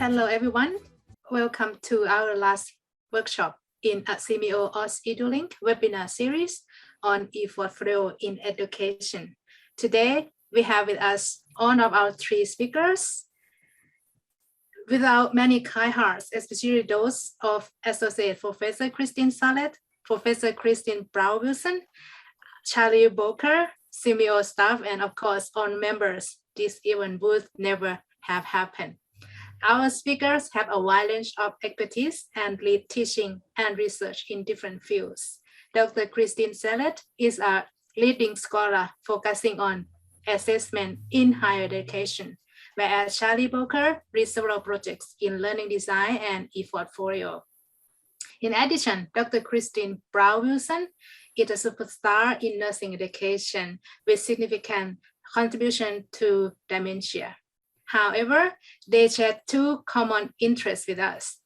Hello, everyone. Welcome to our last workshop in a SEAMEO-AUS EduLink Webinar Series on ePortfolio in education. Today, we have with us one of our three speakers. Without many kind hearts, especially those of Associate Professor Christine Slade, Professor Christine Brown-Wilson, Shari Bowker, SEAMEO staff, and of course, all members, this event would never have happened. Our speakers have a wide range of expertise and lead teaching and research in different fields. Dr. Christine Slade is a leading scholar focusing on assessment in higher education, whereas Shari Bowker leads several projects in learning design and ePortfolio. In addition, Dr. Christine Brown-Wilson is a superstar in nursing education with significant contribution to dementia. However, they share two common interests with us.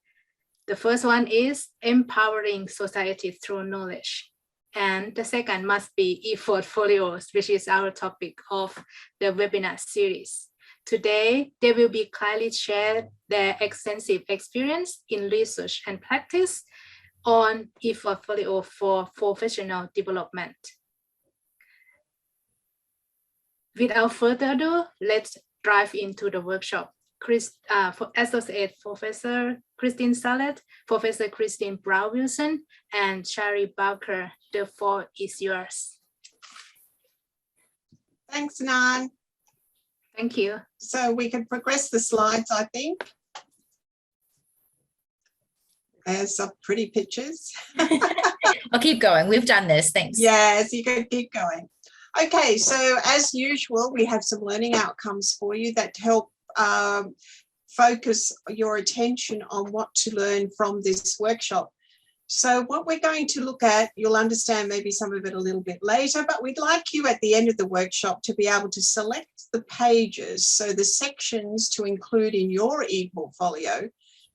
The first one is empowering society through knowledge. And the second must be ePortfolios, which is our topic of the webinar series. Today, they will be clearly share their extensive experience in research and practice on ePortfolio for professional development. Without further ado, let's dive into the workshop. Associate Professor Christine Slade, Professor Christine Brown-Wilson, and Shari Bowker, the floor is yours. Thanks, Nan. Thank you. So we can progress the slides, I think. There's some pretty pictures. I'll keep going. We've done this. Thanks. Yes, you can keep going. Okay, so as usual, we have some learning outcomes for you that help focus your attention on what to learn from this workshop. So what we're going to look at, you'll understand maybe some of it a little bit later, but we'd like you at the end of the workshop to be able to select the pages, so the sections to include in your ePortfolio,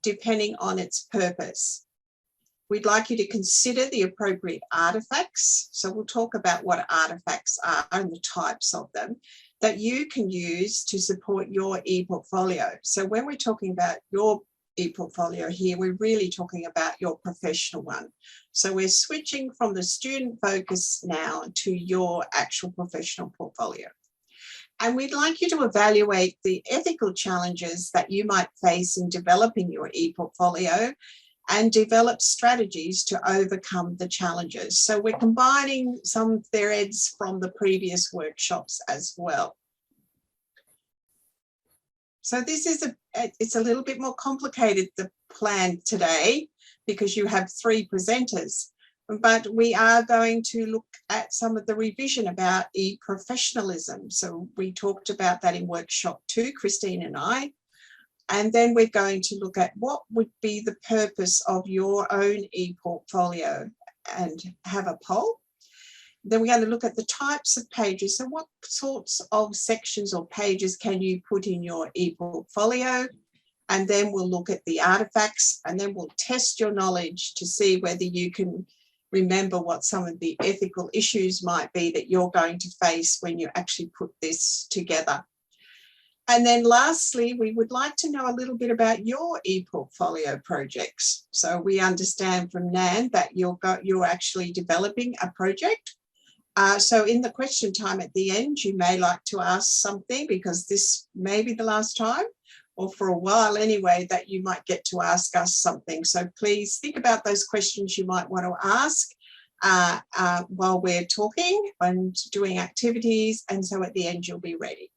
depending on its purpose. We'd like you to consider the appropriate artifacts. So we'll talk about what artifacts are and the types of them that you can use to support your ePortfolio. So when we're talking about your ePortfolio here, we're really talking about your professional one. So we're switching from the student focus now to your actual professional portfolio. And we'd like you to evaluate the ethical challenges that you might face in developing your ePortfolio and develop strategies to overcome the challenges. So we're combining some threads from the previous workshops as well. So this is it's a little bit more complicated, the plan today, because you have three presenters, but we are going to look at some of the revision about eProfessionalism. So we talked about that in workshop 2, Christine and I. And then we're going to look at what would be the purpose of your own ePortfolio and have a poll. Then we're going to look at the types of pages. So what sorts of sections or pages can you put in your ePortfolio? And then we'll look at the artifacts, and then we'll test your knowledge to see whether you can remember what some of the ethical issues might be that you're going to face when you actually put this together. And then lastly, we would like to know a little bit about your ePortfolio projects. So we understand from Nan that you're actually developing a project. So in the question time at the end, you may like to ask something, because this may be the last time, or for a while anyway, that you might get to ask us something. So please think about those questions you might want to ask while we're talking and doing activities. And so at the end, you'll be ready.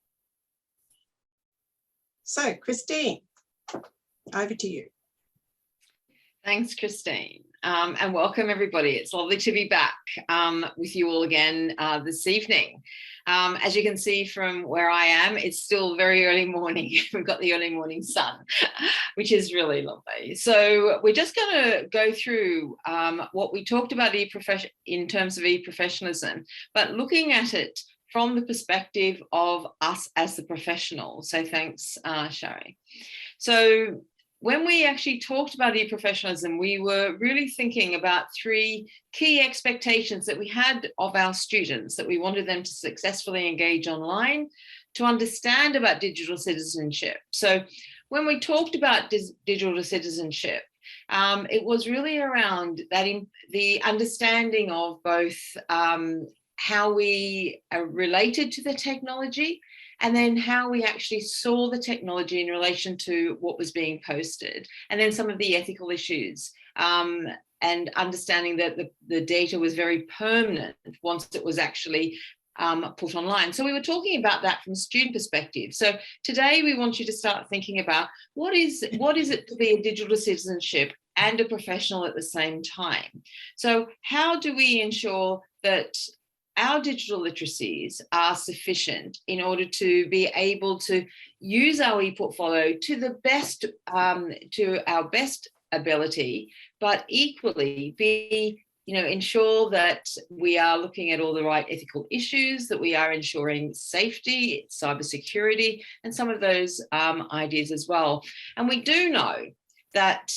So, Christine, over to you. Thanks, Christine, and welcome everybody. It's lovely to be back with you all again this evening. As you can see from where I am, it's still very early morning. We've got the early morning sun, which is really lovely. So we're just going to go through what we talked about in terms of eProfessionalism, but looking at it from the perspective of us as the professional. So thanks, Shari. So when we actually talked about eProfessionalism, we were really thinking about three key expectations that we had of our students, that we wanted them to successfully engage online, to understand about digital citizenship. So when we talked about digital citizenship, it was really around that the understanding of both how we are related to the technology, and then how we actually saw the technology in relation to what was being posted, and then some of the ethical issues, and understanding that the data was very permanent once it was actually put online. So we were talking about that from a student perspective. So today we want you to start thinking about what is it to be a digital citizenship and a professional at the same time. So how do we ensure that our digital literacies are sufficient in order to be able to use our ePortfolio to the best, to our best ability, but equally ensure that we are looking at all the right ethical issues, that we are ensuring safety, cybersecurity, and some of those ideas as well. And we do know that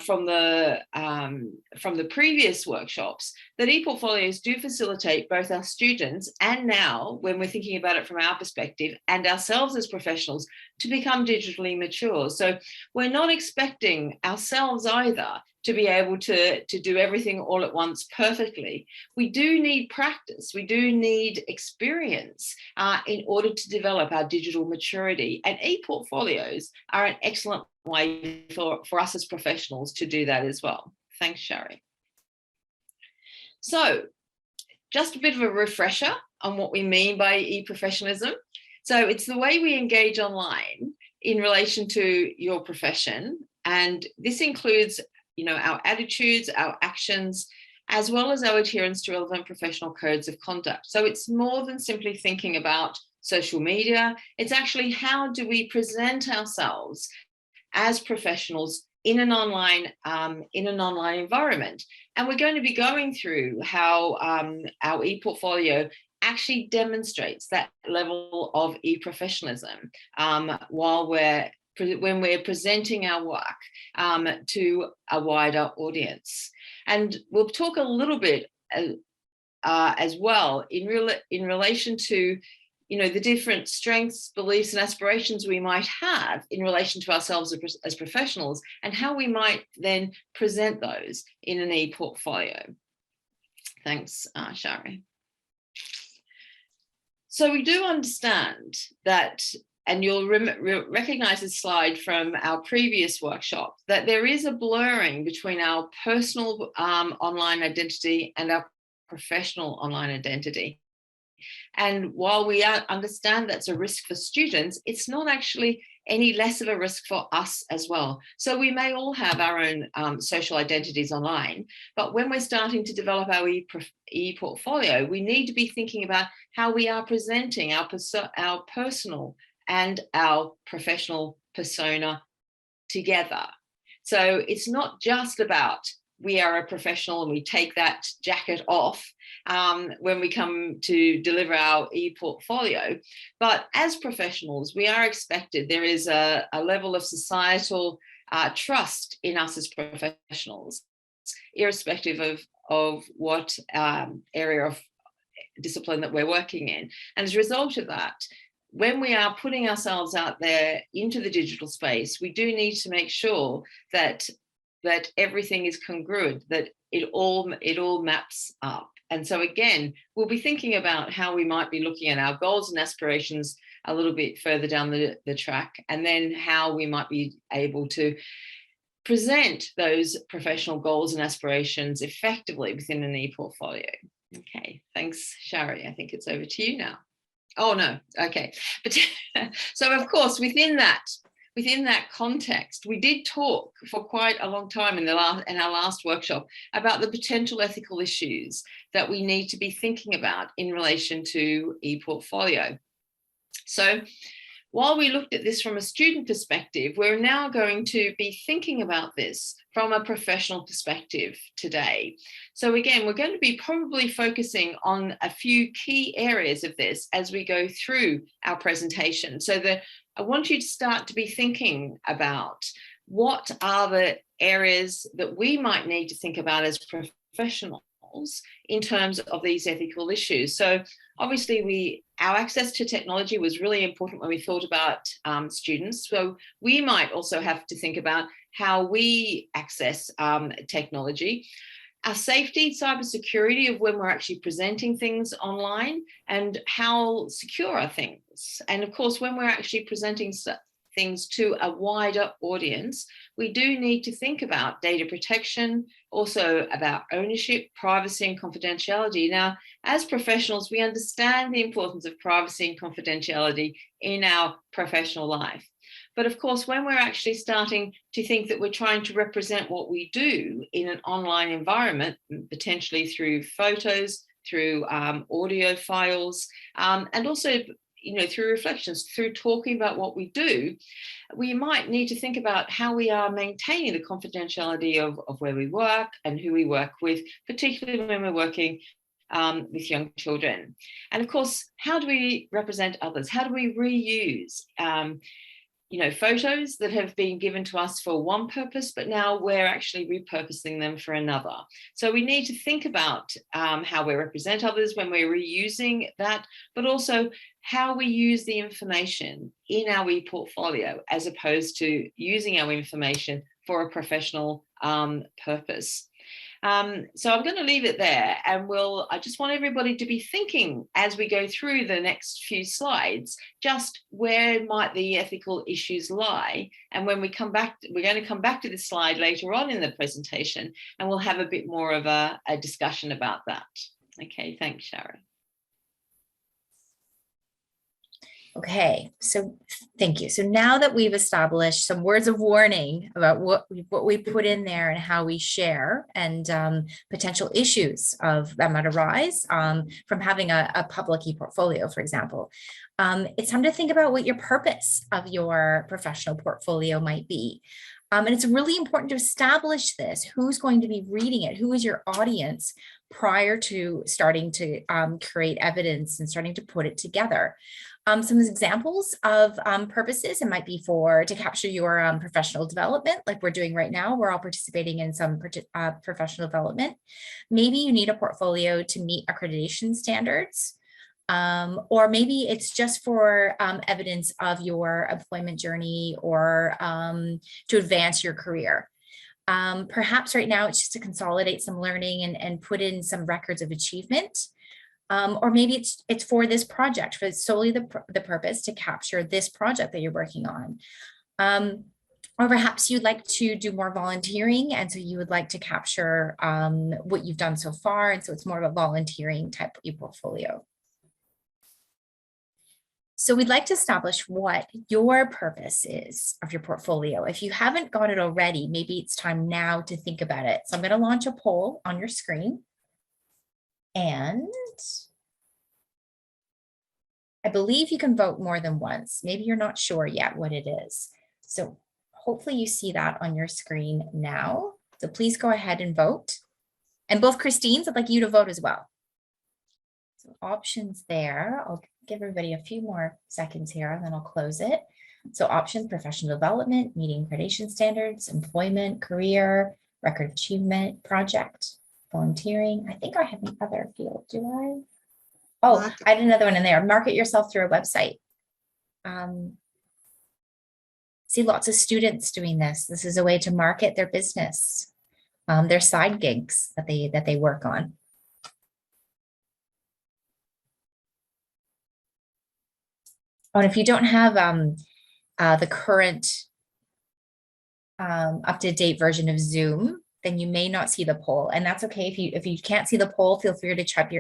from the previous workshops, that ePortfolios do facilitate both our students, and now when we're thinking about it from our perspective, and ourselves as professionals, to become digitally mature. So we're not expecting ourselves either to be able to do everything all at once perfectly. We do need practice, we do need experience in order to develop our digital maturity, and ePortfolios are an excellent way for us as professionals to do that as well. Thanks, Shari. So just a bit of a refresher on what we mean by eProfessionalism. So it's the way we engage online in relation to your profession, and this includes our attitudes, our actions, as well as our adherence to relevant professional codes of conduct. So it's more than simply thinking about social media. It's actually how do we present ourselves as professionals in an online environment. And we're going to be going through how our ePortfolio actually demonstrates that level of eProfessionalism when we're presenting our work to a wider audience. And we'll talk a little bit as well in relation to the different strengths, beliefs, and aspirations we might have in relation to ourselves as professionals, and how we might then present those in an ePortfolio. Thanks, Shari. So we do understand that, and you'll recognize this slide from our previous workshop, that there is a blurring between our personal online identity and our professional online identity. And while we understand that's a risk for students, it's not actually any less of a risk for us as well. So we may all have our own social identities online, but when we're starting to develop our ePortfolio, we need to be thinking about how we are presenting our personal and our professional persona together. So it's not just about we are a professional and we take that jacket off when we come to deliver our ePortfolio, but as professionals, we are expected, there is a level of societal trust in us as professionals, irrespective of what area of discipline that we're working in. And as a result of that, when we are putting ourselves out there into the digital space, we do need to make sure that everything is congruent, that it all maps up. And so again, we'll be thinking about how we might be looking at our goals and aspirations a little bit further down the track, and then how we might be able to present those professional goals and aspirations effectively within an ePortfolio. Okay, thanks, Shari. I think it's over to you now. Oh no, okay. But so of course, within that context, we did talk for quite a long time in our last workshop about the potential ethical issues that we need to be thinking about in relation to ePortfolio. So while we looked at this from a student perspective, we're now going to be thinking about this from a professional perspective today. So again, we're going to be probably focusing on a few key areas of this as we go through our presentation, so that I want you to start to be thinking about what are the areas that we might need to think about as professionals roles in terms of these ethical issues. So obviously our access to technology was really important when we thought about students. So we might also have to think about how we access technology. Our safety, cybersecurity of when we're actually presenting things online, and how secure are things. And of course, when we're actually presenting things to a wider audience, we do need to think about data protection, also about ownership, privacy and confidentiality. Now, as professionals, we understand the importance of privacy and confidentiality in our professional life. But of course, when we're actually starting to think that we're trying to represent what we do in an online environment, potentially through photos, through audio files, and also through reflections, through talking about what we do, we might need to think about how we are maintaining the confidentiality of where we work and who we work with, particularly when we're working with young children. And of course, how do we represent others? How do we reuse photos that have been given to us for one purpose, but now we're actually repurposing them for another. So we need to think about how we represent others when we're reusing that, but also how we use the information in our ePortfolio as opposed to using our information for a professional purpose. So I'm going to leave it there, and I just want everybody to be thinking as we go through the next few slides, just where might the ethical issues lie. And when we come back, we're going to come back to this slide later on in the presentation, and we'll have a bit more of a discussion about that. Okay, thanks, Shari. Okay, so thank you. So now that we've established some words of warning about what we put in there and how we share, and potential issues that might arise from having a public ePortfolio, for example, it's time to think about what your purpose of your professional portfolio might be. And it's really important to establish this. Who's going to be reading it? Who is your audience prior to starting to create evidence and starting to put it together? Some examples of purposes, it might be to capture your professional development, like we're doing right now. We're all participating in some professional development. Maybe you need a portfolio to meet accreditation standards. Or maybe it's just for evidence of your employment journey, or to advance your career. Perhaps right now it's just to consolidate some learning and put in some records of achievement. Or maybe it's for this project, for solely the purpose to capture this project that you're working on. Or perhaps you'd like to do more volunteering, and so you would like to capture what you've done so far, and so it's more of a volunteering type ePortfolio. So we'd like to establish what your purpose is of your portfolio. If you haven't got it already, maybe it's time now to think about it. So I'm going to launch a poll on your screen. And I believe you can vote more than once. Maybe you're not sure yet what it is. So hopefully you see that on your screen now. So please go ahead and vote. And both Christines, I'd like you to vote as well. So options there. I'll give everybody a few more seconds here, and then I'll close it. So options: professional development, meeting accreditation standards, employment, career, record of achievement, project, volunteering. I think I have another field, do I? Oh, I had another one in there. Market yourself through a website. See lots of students doing this. This is a way to market their business, their side gigs that they work on. Oh, and if you don't have the current up-to-date version of Zoom, then you may not see the poll, and that's okay. If you can't see the poll, feel free to type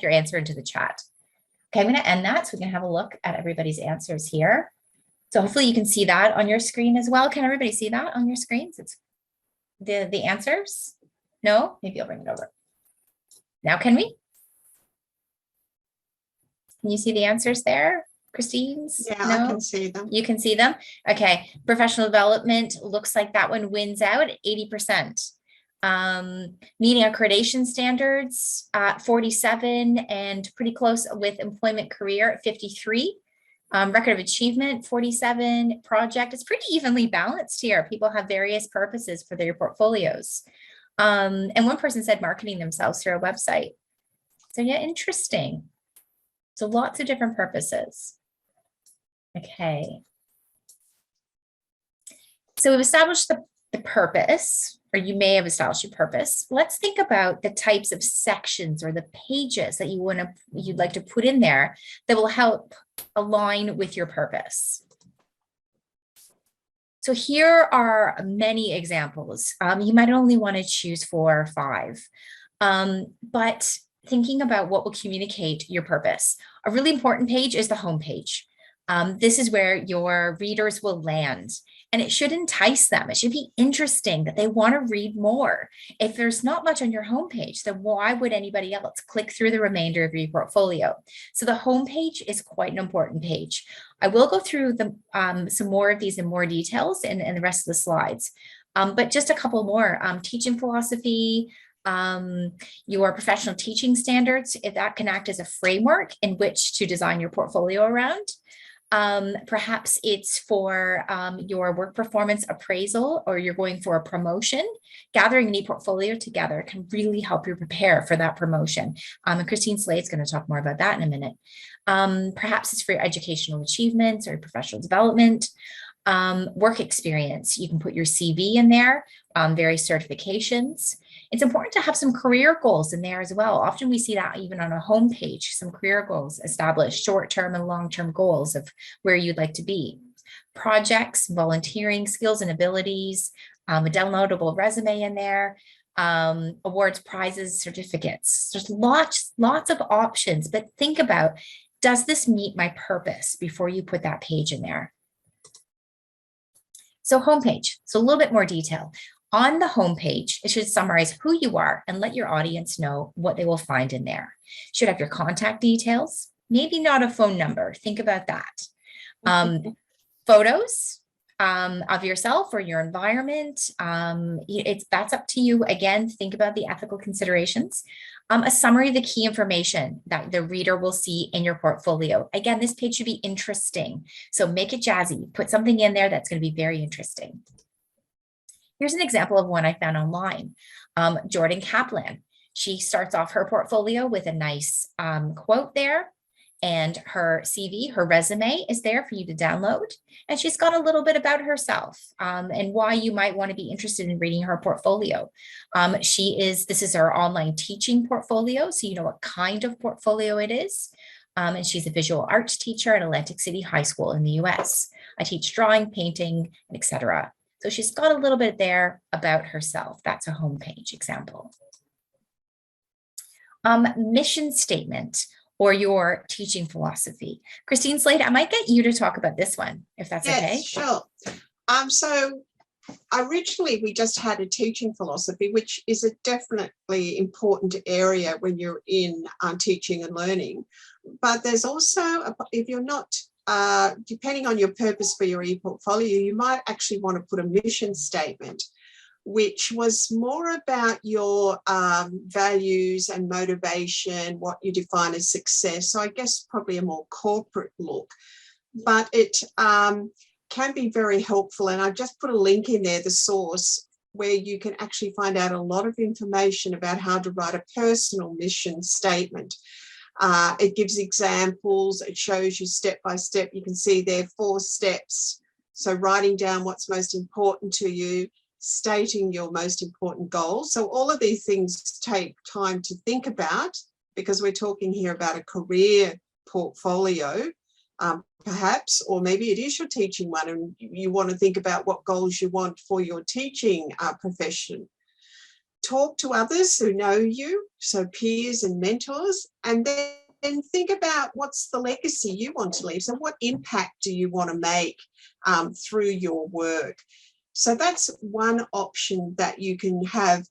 your answer into the chat. Okay, I'm going to end that so we can have a look at everybody's answers here. So hopefully you can see that on your screen as well. Can everybody see that on your screens? It's the answers. No, maybe I'll bring it over. Now can we? Can you see the answers there? Christine's? Yeah, no? I can see them. You can see them? Okay. Professional development looks like that one wins out at 80%. Meeting accreditation standards at 47, and pretty close with employment career at 53. Record of achievement, 47. Project, it's pretty evenly balanced here. People have various purposes for their portfolios. And one person said marketing themselves through a website. So yeah, interesting. So lots of different purposes. Okay. So we've established the purpose, or you may have established your purpose. Let's think about the types of sections or the pages that you'd like to put in there that will help align with your purpose. So here are many examples. You might only want to choose 4 or 5, but thinking about what will communicate your purpose. A really important page is the home page. This is where your readers will land, and it should entice them. It should be interesting, that they want to read more. If there's not much on your homepage, then why would anybody else click through the remainder of your portfolio? So the homepage is quite an important page. I will go through some more of these in more details in the rest of the slides, but just a couple more. Teaching philosophy, your professional teaching standards, if that can act as a framework in which to design your portfolio around. Perhaps it's for your work performance appraisal, or you're going for a promotion. Gathering an ePortfolio together can really help you prepare for that promotion. And Christine Slade's going to talk more about that in a minute. Perhaps it's for your educational achievements or professional development. Work experience, you can put your CV in there, various certifications. It's important to have some career goals in there as well. Often we see that even on a homepage, some career goals established, short-term and long-term goals of where you'd like to be. Projects, volunteering, skills and abilities, a downloadable resume in there, awards, prizes, certificates. There's lots of options, but think about, does this meet my purpose before you put that page in there? So homepage, so a little bit more detail. On the homepage, it should summarize who you are and let your audience know what they will find in there. It should have your contact details, maybe not a phone number. Think about that. Photos of yourself or your environment. That's up to you. Again, think about the ethical considerations. A summary of the key information that the reader will see in your portfolio. Again, this page should be interesting. So make it jazzy. Put something in there that's going to be very interesting. Here's an example of one I found online. Jordan Kaplan. She starts off her portfolio with a nice quote there, and her CV, her resume is there for you to download. And she's got a little bit about herself and why you might want to be interested in reading her portfolio. This is her online teaching portfolio, so you know what kind of portfolio it is. And she's a visual arts teacher at Atlantic City High School in the US. I teach drawing, painting, etc. So she's got a little bit there about herself. That's a homepage example. Mission statement, or your teaching philosophy. Christine Slade, I might get you to talk about this one, if that's okay. Sure. So originally we just had a teaching philosophy, which is a definitely important area when you're in teaching and learning. But there's also, if you're not, depending on your purpose for your ePortfolio, you might actually want to put a mission statement, which was more about your values and motivation, what you define as success. So I guess probably a more corporate look, but it can be very helpful. And I've just put a link in there, the source, where you can actually find out a lot of information about how to write a personal mission statement. It gives examples, it shows you step by step. You can see there 4 steps. So writing down what's most important to you, stating your most important goals. So all of these things take time to think about, because we're talking here about a career portfolio, perhaps, or maybe it is your teaching one and you want to think about what goals you want for your teaching profession. Talk to others who know you, so peers and mentors, and then think about what's the legacy you want to leave. So what impact do you want to make through your work? So that's one option that you can have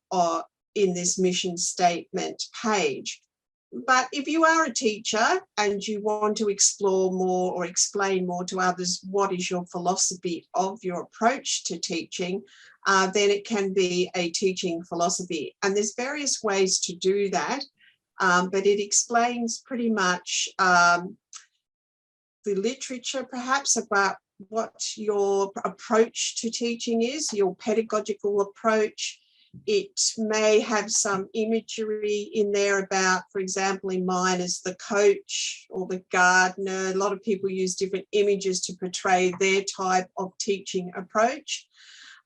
in this mission statement page. But if you are a teacher and you want to explore more or explain more to others what is your philosophy of your approach to teaching, then it can be a teaching philosophy. And there's various ways to do that, but it explains pretty much the literature perhaps about what your approach to teaching is, your pedagogical approach. It may have some imagery in there about, for example, in mine is the coach or the gardener. A lot of people use different images to portray their type of teaching approach.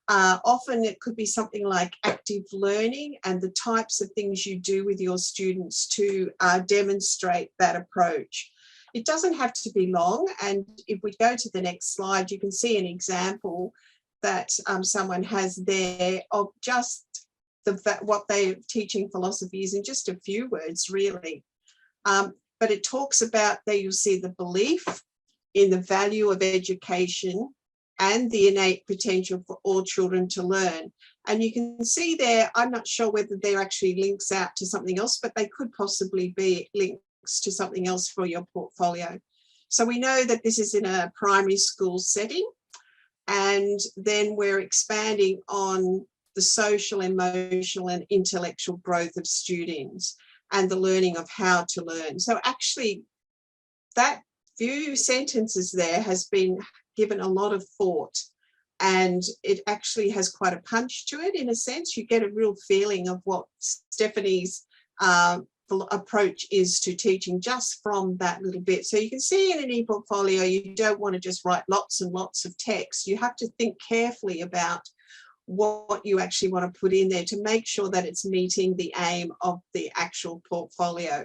Often it could be something like active learning and the types of things you do with your students to demonstrate that approach. It doesn't have to be long, and if we go to the next slide, you can see an example that someone has there of just what their teaching philosophy is in just a few words, really. But it talks about, there you'll see the belief in the value of education and the innate potential for all children to learn. And you can see there, I'm not sure whether they're actually links out to something else, but they could possibly be links to something else for your portfolio. So we know that this is in a primary school setting, and then we're expanding on the social, emotional, and intellectual growth of students and the learning of how to learn. So actually, that few sentences there has been given a lot of thought, and it actually has quite a punch to it. In a sense, you get a real feeling of what Stephanie's approach is to teaching just from that little bit. So you can see in an ePortfolio, you don't want to just write lots and lots of text. You have to think carefully about what you actually want to put in there to make sure that it's meeting the aim of the actual portfolio.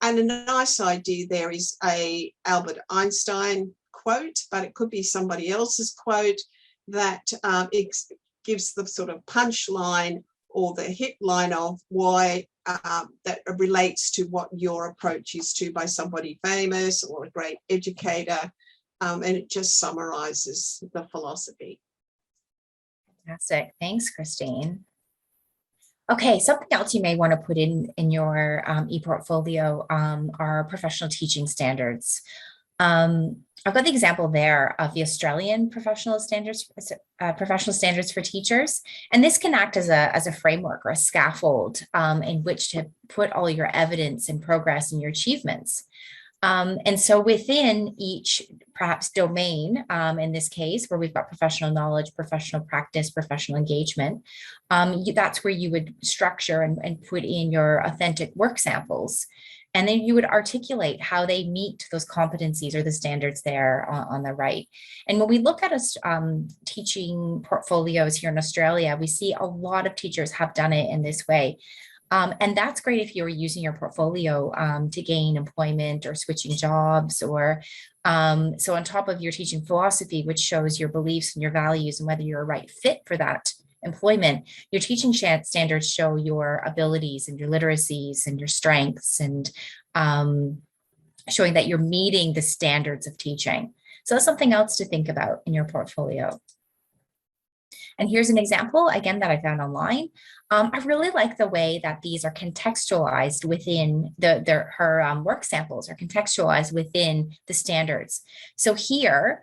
And a nice idea there is a Albert Einstein quote, but it could be somebody else's quote that it gives the sort of punchline or the hit line of why that relates to what your approach is to by somebody famous or a great educator, and it just summarizes the philosophy. Fantastic. Thanks, Christine. Okay, something else you may want to put in your ePortfolio are professional teaching standards. I've got the example there of the Australian professional standards for teachers, and this can act as a framework or a scaffold in which to put all your evidence and progress and your achievements. And so within each perhaps domain, in this case, where we've got professional knowledge, professional practice, professional engagement, that's where you would structure and put in your authentic work samples. And then you would articulate how they meet those competencies or the standards there on the right. And when we look at teaching portfolios here in Australia, we see a lot of teachers have done it in this way. And that's great if you're using your portfolio to gain employment or switching jobs, or so on top of your teaching philosophy, which shows your beliefs and your values and whether you're a right fit for that employment, your teaching standards show your abilities and your literacies and your strengths, and showing that you're meeting the standards of teaching. So that's something else to think about in your portfolio. And here's an example, again, that I found online. I really like the way that these are contextualized within her work samples are contextualized within the standards. So here,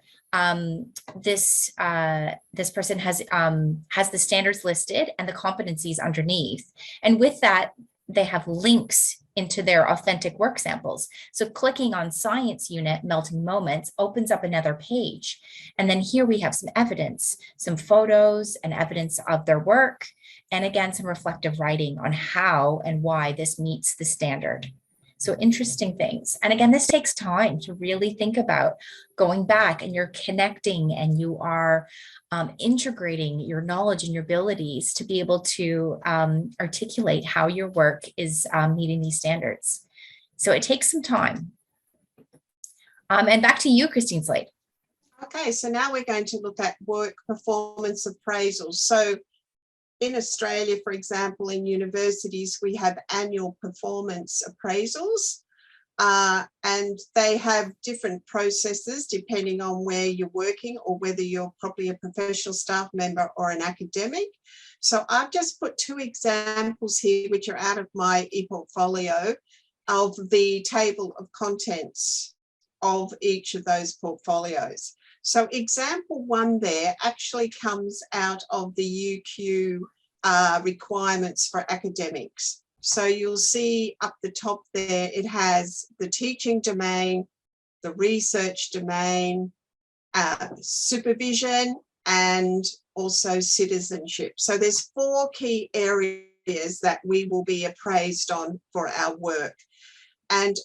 this person has the standards listed and the competencies underneath. And with that, they have links into their authentic work samples. So clicking on science unit melting moments opens up another page. And then here we have some evidence, some photos and evidence of their work. And again, some reflective writing on how and why this meets the standard. So interesting things. And again, this takes time to really think about going back, and you're connecting and you are integrating your knowledge and your abilities to be able to articulate how your work is meeting these standards. So it takes some time. And back to you, Christine Slade. Okay, so now we're going to look at work performance appraisals. So in Australia, for example, in universities, we have annual performance appraisals, and they have different processes depending on where you're working or whether you're probably a professional staff member or an academic. So I've just put two examples here, which are out of my ePortfolio, of the table of contents of each of those portfolios. So example one there actually comes out of the UQ requirements for academics. So you'll see up the top there, it has the teaching domain, the research domain, supervision, and also citizenship. So there's 4 key areas that we will be appraised on for our work. And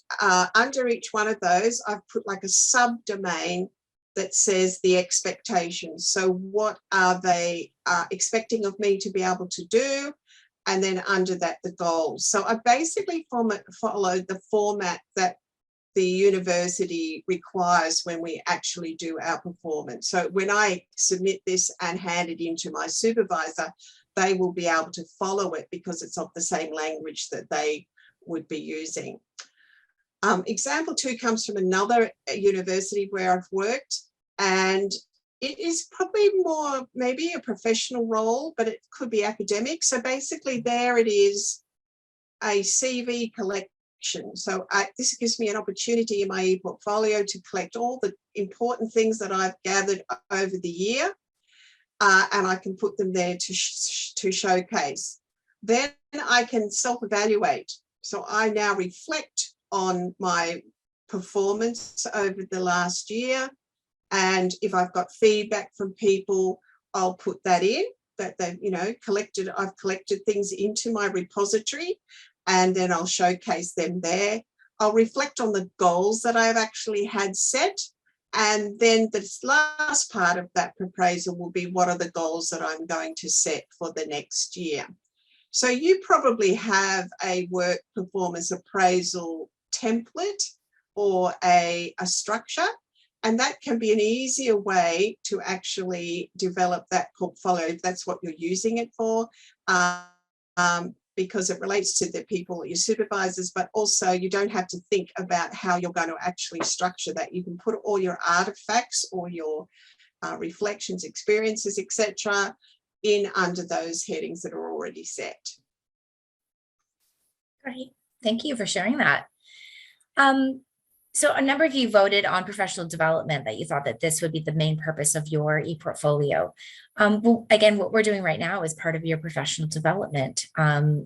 under each one of those, I've put like a subdomain that says the expectations. So what are they expecting of me to be able to do? And then under that, the goals. So I basically followed the format that the university requires when we actually do our performance. So when I submit this and hand it into my supervisor, they will be able to follow it because it's of the same language that they would be using. Example 2 comes from another university where I've worked, and it is probably more maybe a professional role, but it could be academic. So basically there it is a CV collection. So this gives me an opportunity in my ePortfolio to collect all the important things that I've gathered over the year, and I can put them there to showcase. Then I can self-evaluate. So I now reflect on my performance over the last year, and if I've got feedback from people, I'll put that in, that they've, you know, collected. I've collected things into my repository, and then I'll showcase them there. I'll reflect on the goals that I've actually had set. And then this last part of that appraisal will be what are the goals that I'm going to set for the next year. So you probably have a work performance appraisal template or a structure, and that can be an easier way to actually develop that portfolio if that's what you're using it for. Because it relates to the people, your supervisors, but also you don't have to think about how you're going to actually structure that. You can put all your artifacts or your reflections, experiences, etc., in under those headings that are already set. Great. Thank you for sharing that. So a number of you voted on professional development, that you thought that this would be the main purpose of your ePortfolio. Well, again, what we're doing right now is part of your professional development.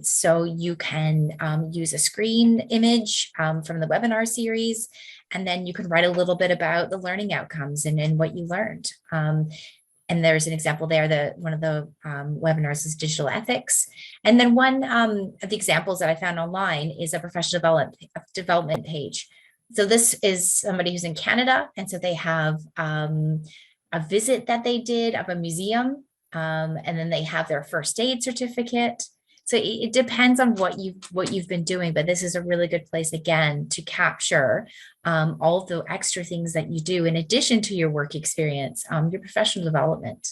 So you can use a screen image from the webinar series, and then you can write a little bit about the learning outcomes and what you learned. And there's an example there, one of the webinars is digital ethics. And then one of the examples that I found online is a professional development page. So this is somebody who's in Canada, and so they have a visit that they did of a museum, and then they have their first aid certificate. So it depends on what you've been doing, but this is a really good place again to capture all of the extra things that you do in addition to your work experience, your professional development.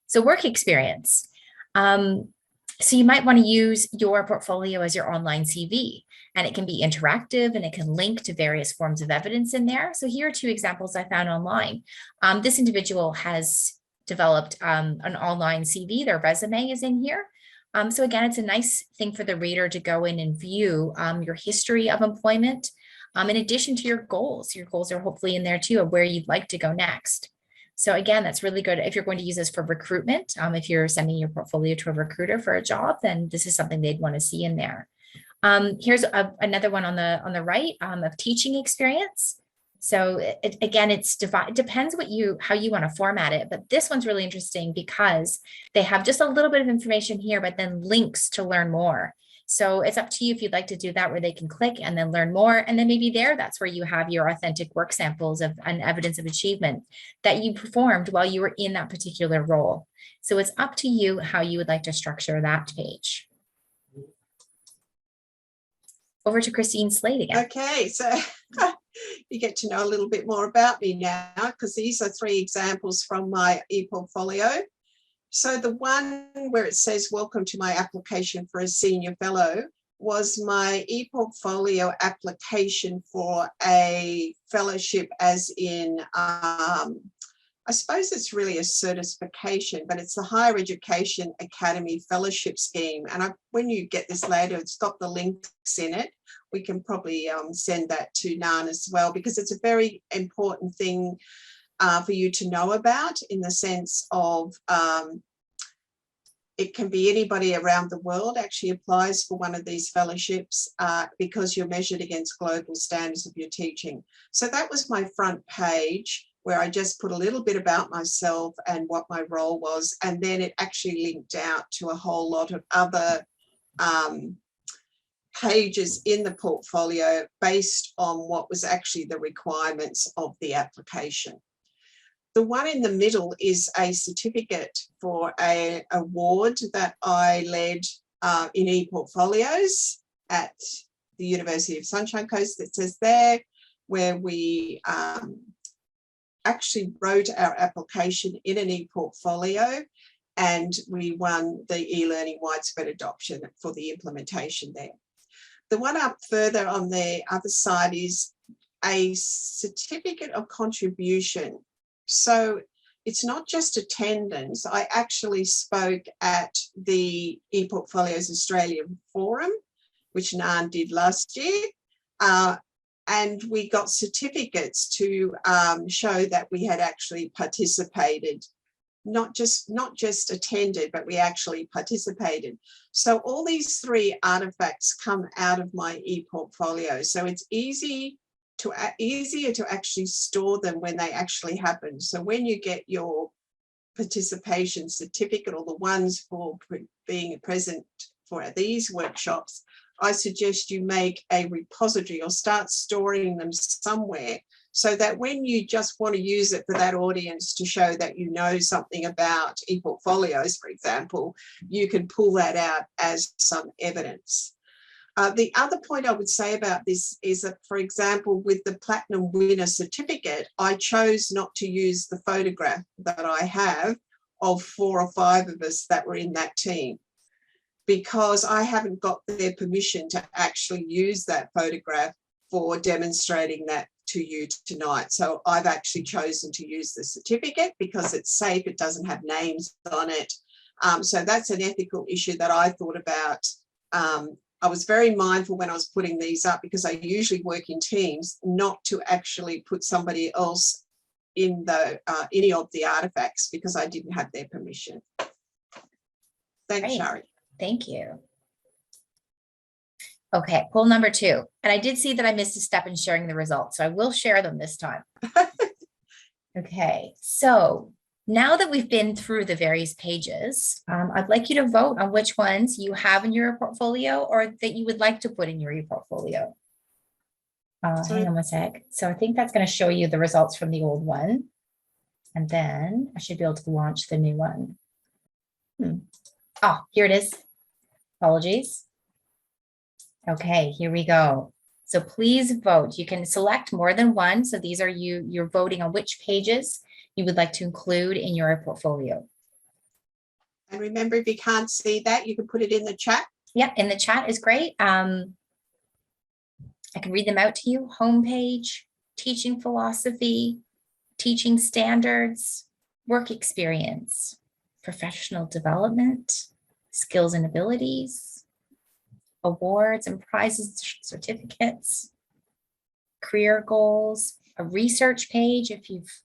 So work experience. So you might want to use your portfolio as your online CV, and it can be interactive and it can link to various forms of evidence in there. So here are 2 examples I found online. This individual has developed an online CV. Their resume is in here. So again, it's a nice thing for the reader to go in and view your history of employment, in addition to your goals. Your goals are hopefully in there too, of where you'd like to go next. So again, that's really good if you're going to use this for recruitment. If you're sending your portfolio to a recruiter for a job, then this is something they'd want to see in there. Here's another one on the right of teaching experience. So it depends how you want to format it, but this one's really interesting because they have just a little bit of information here, but then links to learn more. So it's up to you if you'd like to do that, where they can click and then learn more. And then maybe that's where you have your authentic work samples of an evidence of achievement that you performed while you were in that particular role. So it's up to you how you would like to structure that page. Over to Christine Slade again. Okay, so you get to know a little bit more about me now, because these are 3 examples from my ePortfolio. So the one where it says, welcome to my application for a senior fellow, was my ePortfolio application for a fellowship, as in, I suppose it's really a certification, but it's the Higher Education Academy Fellowship Scheme. And when you get this later, it's got the links in it. We can probably send that to Nan as well, because it's a very important thing for you to know about, in the sense of it can be anybody around the world actually applies for one of these fellowships, because you're measured against global standards of your teaching. So that was my front page. where I just put a little bit about myself and what my role was, and then it actually linked out to a whole lot of other pages in the portfolio based on what was actually the requirements of the application. The one in the middle is a certificate for an award that I led in ePortfolios at the University of Sunshine Coast, that says there, where we actually wrote our application in an ePortfolio, and we won the e-learning widespread adoption for the implementation there. The one up further on the other side is a certificate of contribution. So it's not just attendance. I actually spoke at the ePortfolios Australia Forum, which Nan did last year. And we got certificates to show that we had actually participated, not just attended, but we actually participated. So all these three artifacts come out of my ePortfolio. So it's easier to actually store them when they actually happen. So when you get your participation certificate, or the ones for being present for these workshops, I suggest you make a repository or start storing them somewhere, so that when you just want to use it for that audience to show that you know something about ePortfolios, for example, you can pull that out as some evidence. The other point I would say about this is that, for example, with the Platinum Winner certificate, I chose not to use the photograph that I have of 4 or 5 of us that were in that team, because I haven't got their permission to actually use that photograph for demonstrating that to you tonight. So I've actually chosen to use the certificate because it's safe, it doesn't have names on it. So that's an ethical issue that I thought about. I was very mindful when I was putting these up, because I usually work in teams, not to actually put somebody else in the any of the artifacts, because I didn't have their permission. Thanks, Shari. Thank you. Okay, poll number 2. And I did see that I missed a step in sharing the results, so I will share them this time. Okay, so now that we've been through the various pages, I'd like you to vote on which ones you have in your portfolio or that you would like to put in your ePortfolio. Hang on one sec. So I think that's going to show you the results from the old one. And then I should be able to launch the new one. Oh, here it is. Apologies. Okay, here we go. So please vote. You can select more than one. So these are you're voting on which pages you would like to include in your portfolio. And remember, if you can't see that, you can put it in the chat. Yeah, in the chat is great. I can read them out to you. Homepage, teaching philosophy, teaching standards, work experience, professional development, skills and abilities, awards and prizes, certificates, career goals, a research page if you've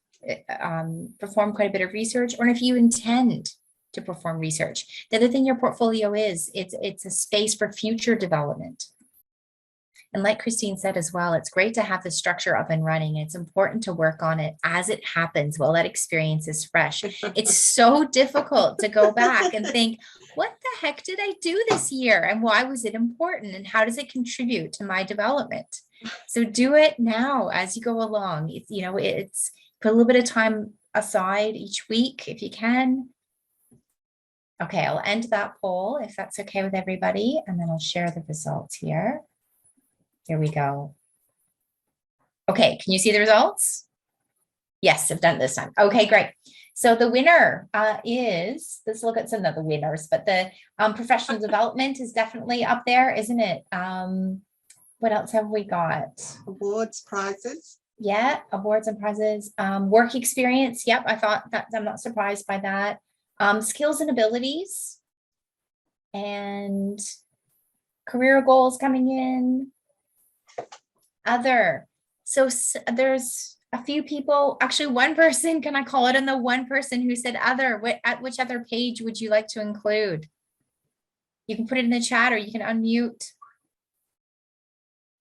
performed quite a bit of research, or if you intend to perform research. The other thing your portfolio is, it's a space for future development. And like Christine said as well, it's great to have the structure up and running. It's important to work on it as it happens while that experience is fresh. It's so difficult to go back and think, what the heck did I do this year? And why was it important? And how does it contribute to my development? So do it now as you go along. It's put a little bit of time aside each week if you can. Okay, I'll end that poll if that's okay with everybody. And then I'll share the results here. Here we go. Okay, can you see the results? Yes, I've done it this time. Okay, great. So the winner is, let's look at some of the winners, but the professional development is definitely up there, isn't it? What else have we got? Awards, prizes. Yeah, awards and prizes. Work experience. Yep, I thought that, I'm not surprised by that. Skills and abilities. And career goals coming in. Other. So there's a few people, actually one person, can I call it on the one person who said other? At which other page would you like to include? You can put it in the chat or you can unmute.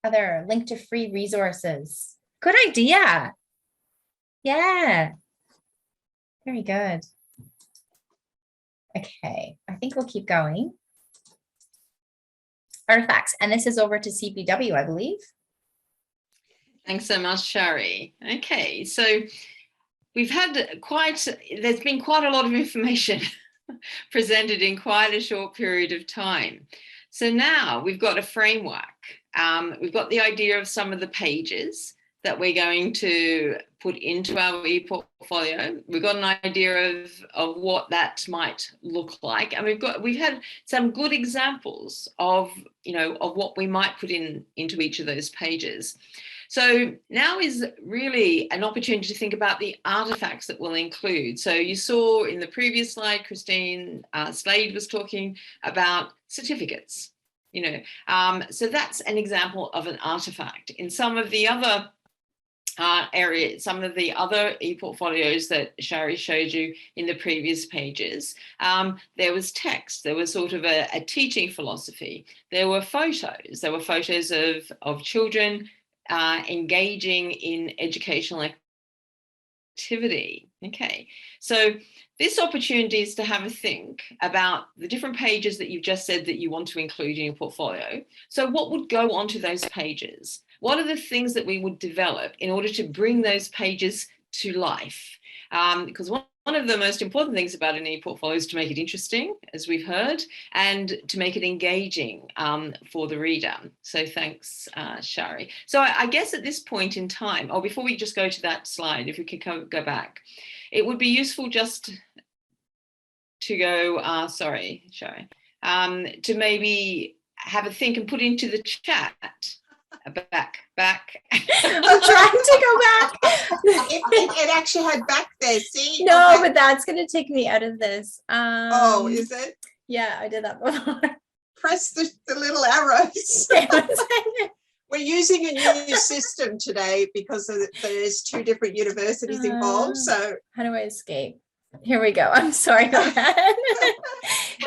Other, link to free resources. Good idea. Yeah. Very good. Okay, I think we'll keep going. Artifacts, and this is over to CPW, I believe. Thanks so much, Shari. Okay, so we've had there's been quite a lot of information presented in quite a short period of time. So now we've got a framework. We've got the idea of some of the pages that we're going to put into our ePortfolio. We've got an idea of what that might look like. And we've had some good examples of, of what we might put into each of those pages. So now is really an opportunity to think about the artifacts that we'll include. So you saw in the previous slide, Christine Slade was talking about certificates, so that's an example of an artifact. In some of the other areas, some of the other ePortfolios that Shari showed you in the previous pages, there was text, there was sort of a teaching philosophy, there were photos of children engaging in educational activity. Okay, so this opportunity is to have a think about the different pages that you've just said that you want to include in your portfolio. So what would go onto those pages? What are the things that we would develop in order to bring those pages to life? Because one of the most important things about an ePortfolio is to make it interesting, as we've heard, and to make it engaging for the reader. So thanks, Shari. So I guess at this point in time, or before we just go to that slide, if we could go back, it would be useful just to go, sorry, Shari, to maybe have a think and put into the chat. Back. I'm trying to go back. It actually had back there. See? No, Okay. but that's going to take me out of this. Oh, is it? Yeah, I did that before. Press the little arrows. We're using a new system today because there's 2 different universities involved. So how do I escape? Here we go. I'm sorry about that.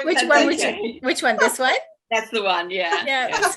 Which one? Okay. Which one? This one? That's the one. Yeah. Yeah.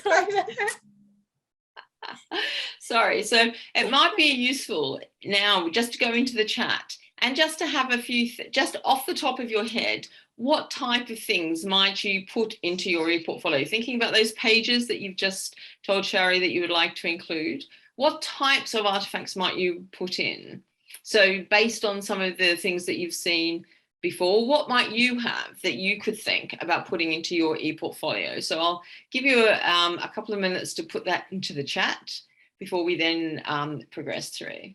Sorry. So it might be useful now just to go into the chat and just to have a few, just off the top of your head, what type of things might you put into your ePortfolio? Thinking about those pages that you've just told Shari that you would like to include, what types of artifacts might you put in? So based on some of the things that you've seen before, what might you have that you could think about putting into your ePortfolio? So I'll give you a couple of minutes to put that into the chat before we then progress through.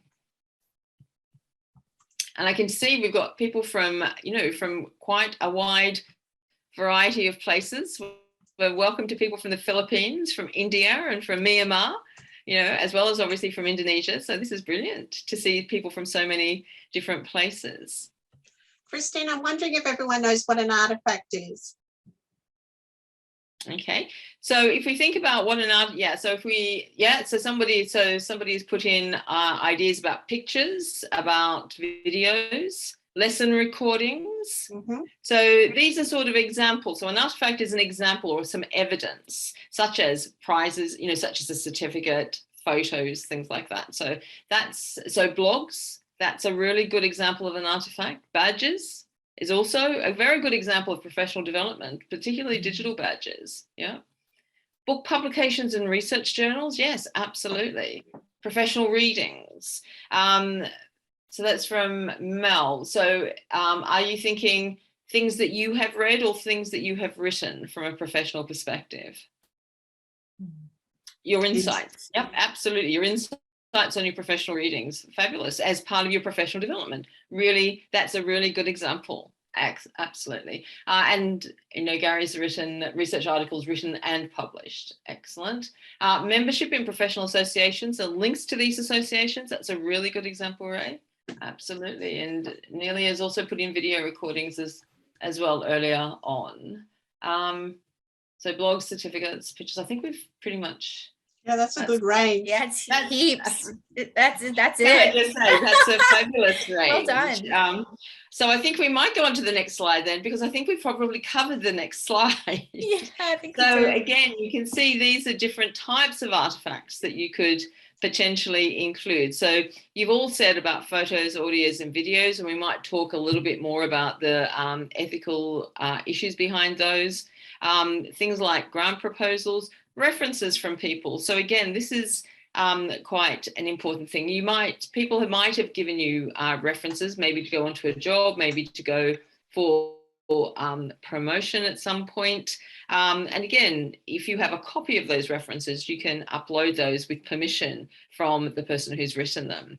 And I can see we've got people from, from quite a wide variety of places. We're welcome to people from the Philippines, from India and from Myanmar, as well as obviously from Indonesia. So this is brilliant to see people from so many different places. Christine, I'm wondering if everyone knows what an artifact is. Okay, so if we think about what an art, so somebody's put in ideas about pictures, about videos, lesson recordings. Mm-hmm. So these are sort of examples. So an artifact is an example or some evidence, such as prizes, such as a certificate, photos, things like that. So blogs. That's a really good example of an artifact. Badges is also a very good example of professional development, particularly digital badges. Yeah. Book publications and research journals. Yes, absolutely. Professional readings. So that's from Mel. So are you thinking things that you have read or things that you have written from a professional perspective? Your insights. Yep, absolutely. Your insights on your professional readings, fabulous, as part of your professional development. Really, that's a really good example. Absolutely. And Gary's written research articles written and published. Excellent. Membership in professional associations and links to these associations. That's a really good example, Ray. Absolutely. And Neely has also put in video recordings as well earlier on. So blogs, certificates, pictures. I think we've pretty much. Yeah, that's a good range. Yeah, that's heaps. That's it. That's a fabulous range. Well done. So I think we might go on to the next slide then, because I think we've probably covered the next slide. Yeah, I think so. Again, you can see these are different types of artifacts that you could potentially include. So you've all said about photos, audios, and videos, and we might talk a little bit more about the ethical issues behind those. Things like grant proposals, references from people. So again, this is quite an important thing. People might have given you references, maybe to go onto a job, maybe to go for promotion at some point. And again, if you have a copy of those references, you can upload those with permission from the person who's written them.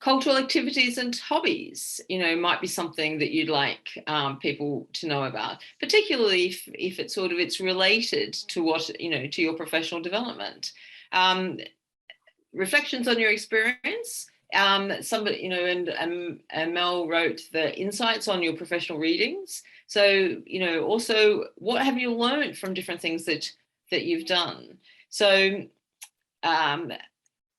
Cultural activities and hobbies, might be something that you'd like people to know about, particularly if it's related to what, to your professional development. Reflections on your experience. Somebody, and Mel wrote the insights on your professional readings. So, also what have you learned from different things that you've done? So,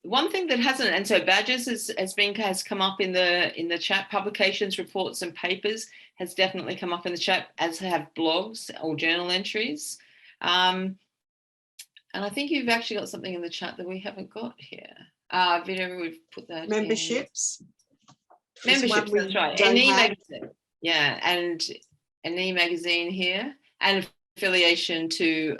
one thing that hasn't, and so badges has come up in the chat. Publications, reports, and papers has definitely come up in the chat, as have blogs or journal entries. And I think you've actually got something in the chat that we haven't got here. Video, we've put that memberships. Memberships, that's right. An e-magazine, yeah, and an e-magazine here, and affiliation to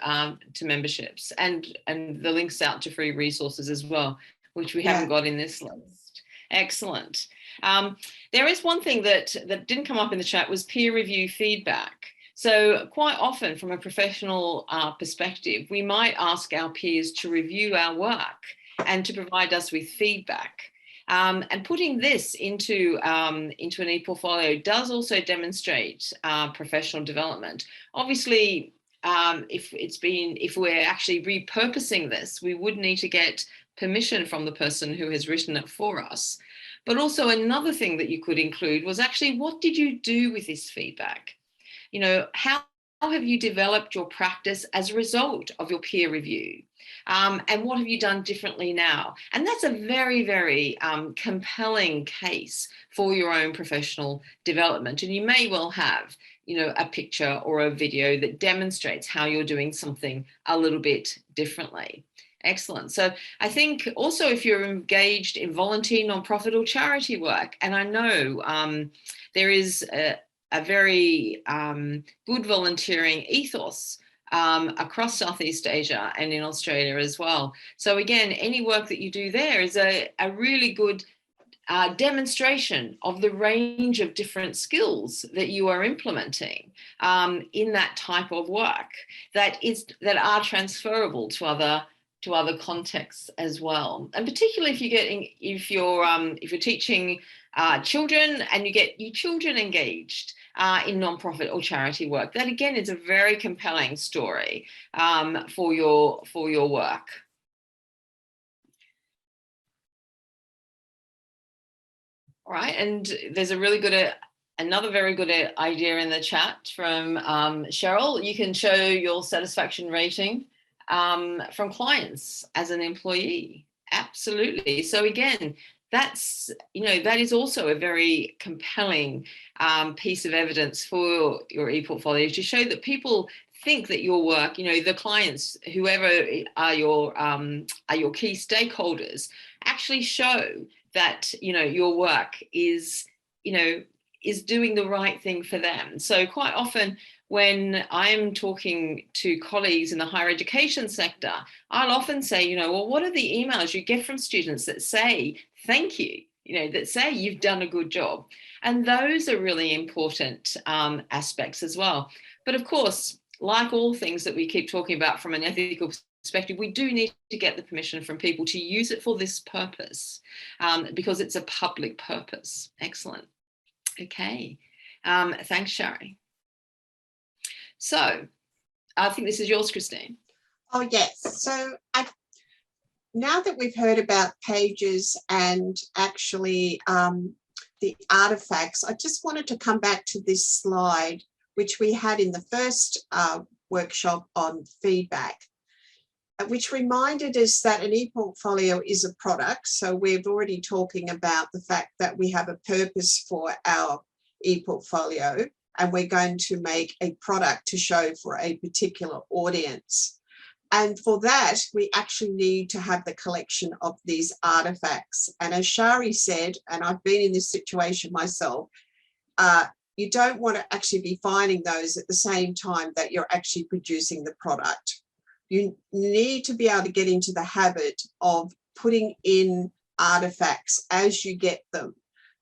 memberships, and the links out to free resources as well, which we haven't got in this list. Excellent. There is one thing that didn't come up in the chat, was peer review feedback. So quite often, from a professional perspective, we might ask our peers to review our work and to provide us with feedback. And putting this into an ePortfolio does also demonstrate professional development. Obviously, if we're actually repurposing this, we would need to get permission from the person who has written it for us. But also another thing that you could include was actually, what did you do with this feedback? How have you developed your practice as a result of your peer review? And what have you done differently now? And that's a very, very compelling case for your own professional development. And you may well have, a picture or a video that demonstrates how you're doing something a little bit differently. Excellent. So I think also, if you're engaged in volunteer, nonprofit, or charity work, and I know there is a very good volunteering ethos across Southeast Asia and in Australia as well. So again, any work that you do there is a really good demonstration of the range of different skills that you are implementing in that type of work that are transferable to other contexts as well. And particularly if you're teaching children and you get your children engaged in nonprofit or charity work, that again is a very compelling story for your work. All right, and there's another very good idea in the chat from Cheryl. You can show your satisfaction rating from clients as an employee. Absolutely. So again, that is also a very compelling piece of evidence for your ePortfolio, to show that people think that your work, the clients, whoever are your key stakeholders, actually show that your work is doing the right thing for them. So quite often, when I'm talking to colleagues in the higher education sector, I'll often say, well, what are the emails you get from students that say thank you, that say you've done a good job? And those are really important aspects as well. But of course, like all things that we keep talking about from an ethical perspective, we do need to get the permission from people to use it for this purpose, because it's a public purpose. Excellent. Okay. Thanks, Shari. So I think this is yours, Christine. Oh, yes. So now that we've heard about pages and actually the artifacts, I just wanted to come back to this slide, which we had in the first workshop on feedback, which reminded us that an ePortfolio is a product. So we've already talking about the fact that we have a purpose for our ePortfolio, and we're going to make a product to show for a particular audience. And for that, we actually need to have the collection of these artifacts. And as Shari said, and I've been in this situation myself, you don't want to actually be finding those at the same time that you're actually producing the product. You need to be able to get into the habit of putting in artifacts as you get them.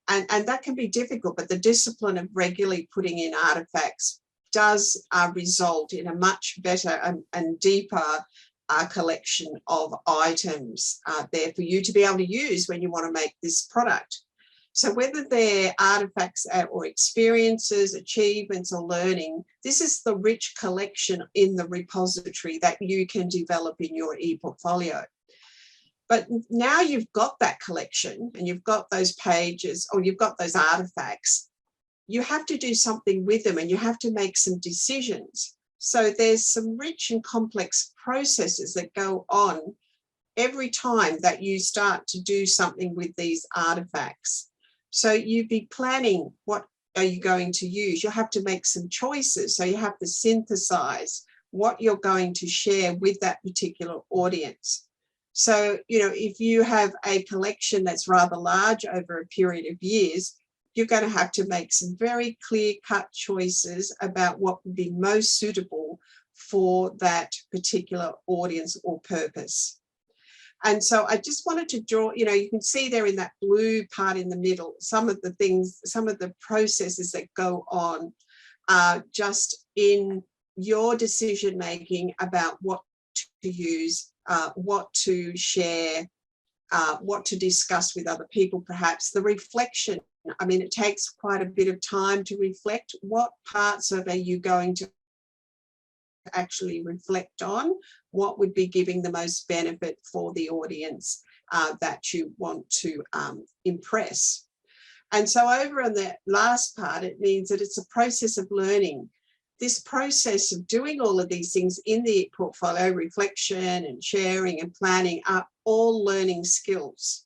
And that can be difficult, but the discipline of regularly putting in artifacts does result in a much better and deeper collection of items there for you to be able to use when you want to make this product. So whether they're artifacts or experiences, achievements or learning, this is the rich collection in the repository that you can develop in your ePortfolio. But now you've got that collection and you've got those pages or you've got those artifacts, you have to do something with them and you have to make some decisions. So there's some rich and complex processes that go on every time that you start to do something with these artifacts. So you'd be planning, what are you going to use? You'll have to make some choices. So you have to synthesize what you're going to share with that particular audience. So, you know, if you have a collection that's rather large over a period of years, you're going to have to make some very clear-cut choices about what would be most suitable for that particular audience or purpose. And so I just wanted to draw, you know, you can see there in that blue part in the middle, some of the things, some of the processes that go on just in your decision making about what to use, what to share, what to discuss with other people, perhaps the reflection. I mean, it takes quite a bit of time to reflect. What parts of it are you going to actually reflect on? What would be giving the most benefit for the audience that you want to impress? And so over on the last part, it means that it's a process of learning. This process of doing all of these things in the portfolio, reflection and sharing and planning, are all learning skills.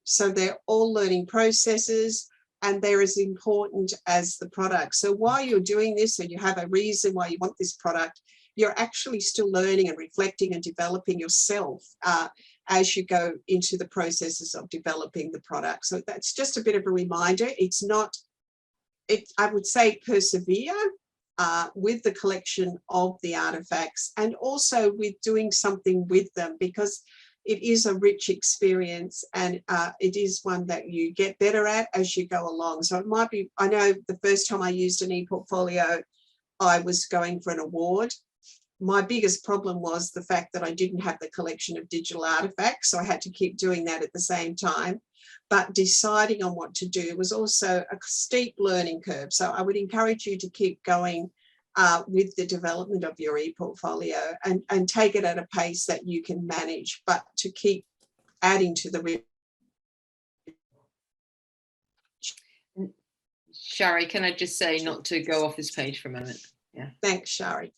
So they're all learning processes and they're as important as the product. So while you're doing this and you have a reason why you want this product, you're actually still learning and reflecting and developing yourself as you go into the processes of developing the product. So that's just a bit of a reminder. It's not, I would say persevere with the collection of the artifacts and also with doing something with them, because it is a rich experience and it is one that you get better at as you go along. So it might be, I know the first time I used an ePortfolio, I was going for an award. My biggest problem was the fact that I didn't have the collection of digital artifacts, so I had to keep doing that at the same time. But deciding on what to do was also a steep learning curve. So I would encourage you to keep going with the development of your ePortfolio and take it at a pace that you can manage, but to keep adding to the. Shari, can I just say not to go off this page for a moment? Yeah. Thanks, Shari.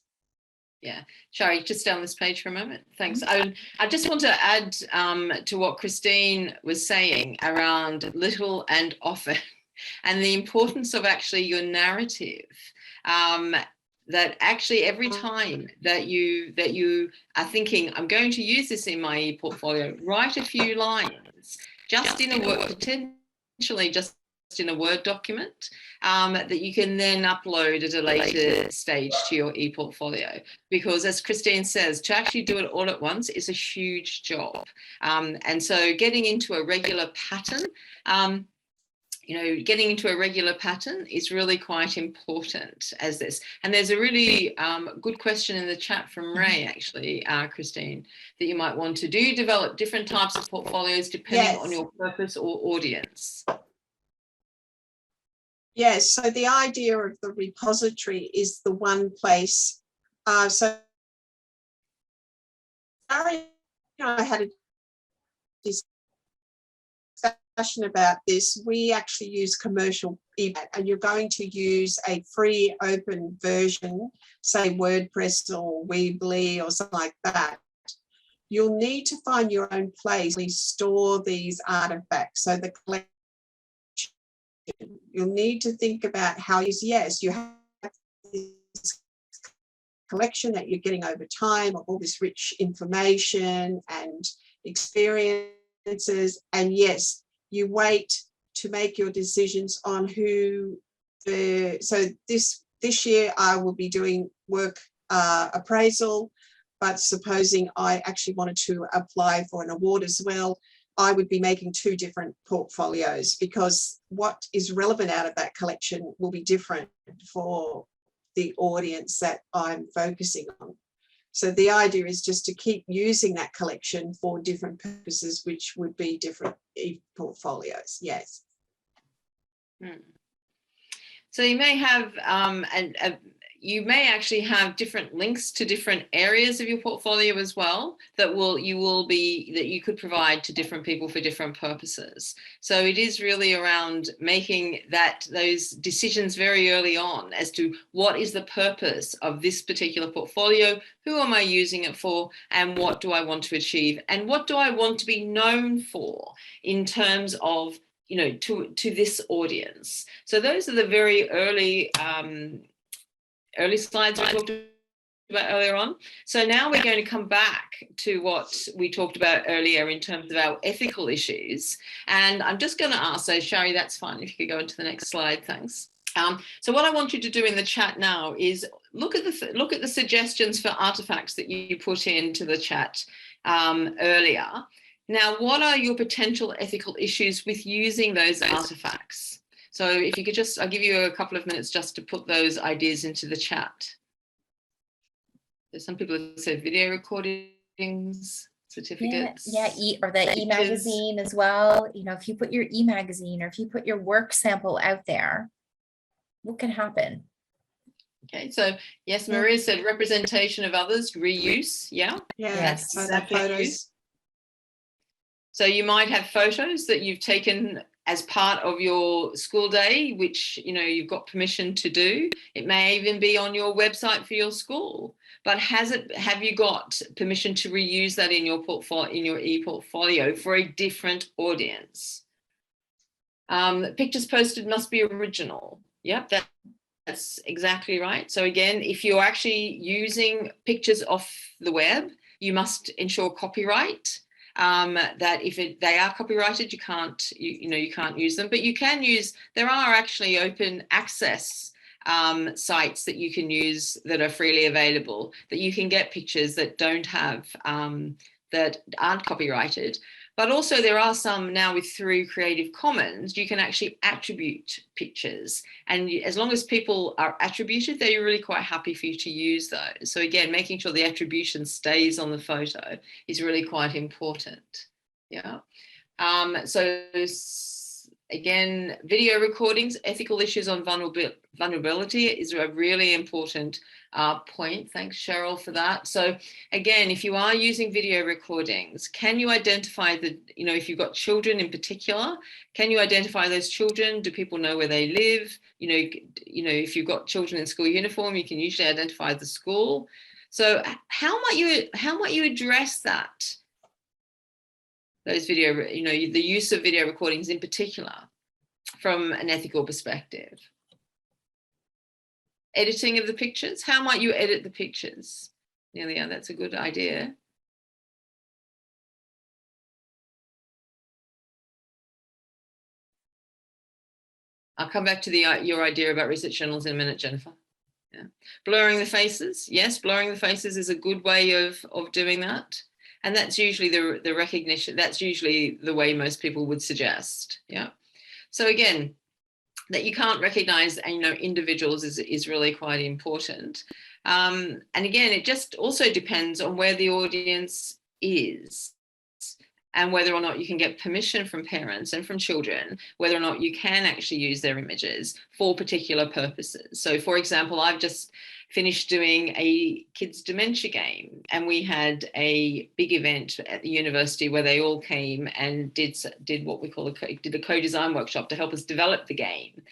Yeah, Shari, just down this page for a moment. Thanks. I just want to add to what Christine was saying around little and often, and the importance of actually your narrative. That actually every time that you are thinking, I'm going to use this in my ePortfolio, write a few lines just in a word, potentially just in a Word document that you can then upload at a later stage to your ePortfolio. Because as Christine says, to actually do it all at once is a huge job. And so getting into a regular pattern, getting into a regular pattern is really quite important as this. And there's a really good question in the chat from Ray, actually, Christine, that you might want to do. Develop different types of portfolios depending on your purpose or audience. Yes, so the idea of the repository is the one place. So I had a discussion about this. We actually use commercial ePad, and you're going to use a free open version, say WordPress or Weebly or something like that. You'll need to find your own place where you store these artifacts. So the collection, you'll need to think about how you, yes, you have this collection that you're getting over time of all this rich information and experiences. And yes, you wait to make your decisions on who so this year I will be doing work appraisal, but supposing I actually wanted to apply for an award as well, I would be making 2 different portfolios, because what is relevant out of that collection will be different for the audience that I'm focusing on. So the idea is just to keep using that collection for different purposes, which would be different portfolios. Yes. So you may have, you may actually have different links to different areas of your portfolio as well that you could provide to different people for different purposes. So it is really around making those decisions very early on as to what is the purpose of this particular portfolio, who am I using it for, and what do I want to achieve, and what do I want to be known for in terms of, you know, to this audience. So those are the very early slides I talked about earlier on. So now we're going to come back to what we talked about earlier in terms of our ethical issues. And I'm just going to ask, so Shari, that's fine, if you could go into the next slide, thanks. So what I want you to do in the chat now is look at the suggestions for artifacts that you put into the chat earlier. Now, what are your potential ethical issues with using those artifacts? So if you could I'll give you a couple of minutes just to put those ideas into the chat. There's some people that said video recordings, certificates. Yeah, or the e-magazine as well. You know, if you put your e-magazine or if you put your work sample out there, what can happen? Okay, so yes, Maria said representation of others, reuse. Yeah. Yes. So that photos. So you might have photos that you've taken as part of your school day, which, you know, you've got permission to do. It may even be on your website for your school, but have you got permission to reuse that in your portfolio, in your ePortfolio for a different audience? Pictures posted must be original. Yep, that's exactly right. So again, if you're actually using pictures off the web, you must ensure copyright. That if they are copyrighted, you can't use them, but you can use, there are actually open access sites that you can use that are freely available, that you can get pictures that don't have, that aren't copyrighted. But also there are some now through Creative Commons, you can actually attribute pictures. And as long as people are attributed, they're really quite happy for you to use those. So again, making sure the attribution stays on the photo is really quite important. Yeah. So again, video recordings, ethical issues on vulnerability is a really important point. Thanks, Cheryl, for that. So again, if you are using video recordings, can you identify if you've got children in particular, can you identify those children? Do people know where they live? If you've got children in school uniform, you can usually identify the school. So how might you address that? Those video, the use of video recordings in particular from an ethical perspective. Editing of the pictures, how might you edit the pictures? Yeah, that's a good idea. I'll come back to your idea about research journals in a minute, Jennifer. Yeah. Blurring the faces, yes, blurring the faces is a good way of doing that. And that's usually the recognition, that's usually the way most people would suggest. Yeah. So again, that you can't recognize individuals is really quite important. And again, it just also depends on where the audience is and whether or not you can get permission from parents and from children, whether or not you can actually use their images for particular purposes. So for example, I've just finished doing a kids dementia game, and we had a big event at the university where they all came and did what we call a co-design workshop to help us develop the game.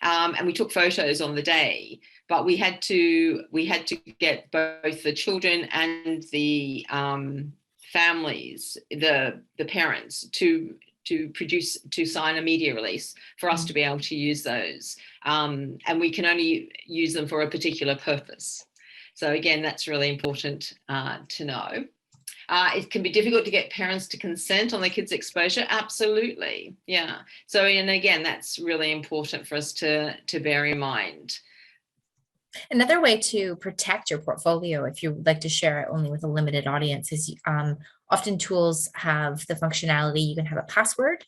And we took photos on the day, but we had to get both the children and the families, the parents, to sign a media release for us to be able to use those. And we can only use them for a particular purpose. So again, that's really important to know. It can be difficult to get parents to consent on their kids' exposure. Absolutely. Yeah. So, and again, that's really important for us to bear in mind. Another way to protect your portfolio, if you would like to share it only with a limited audience, is often tools have the functionality. You can have a password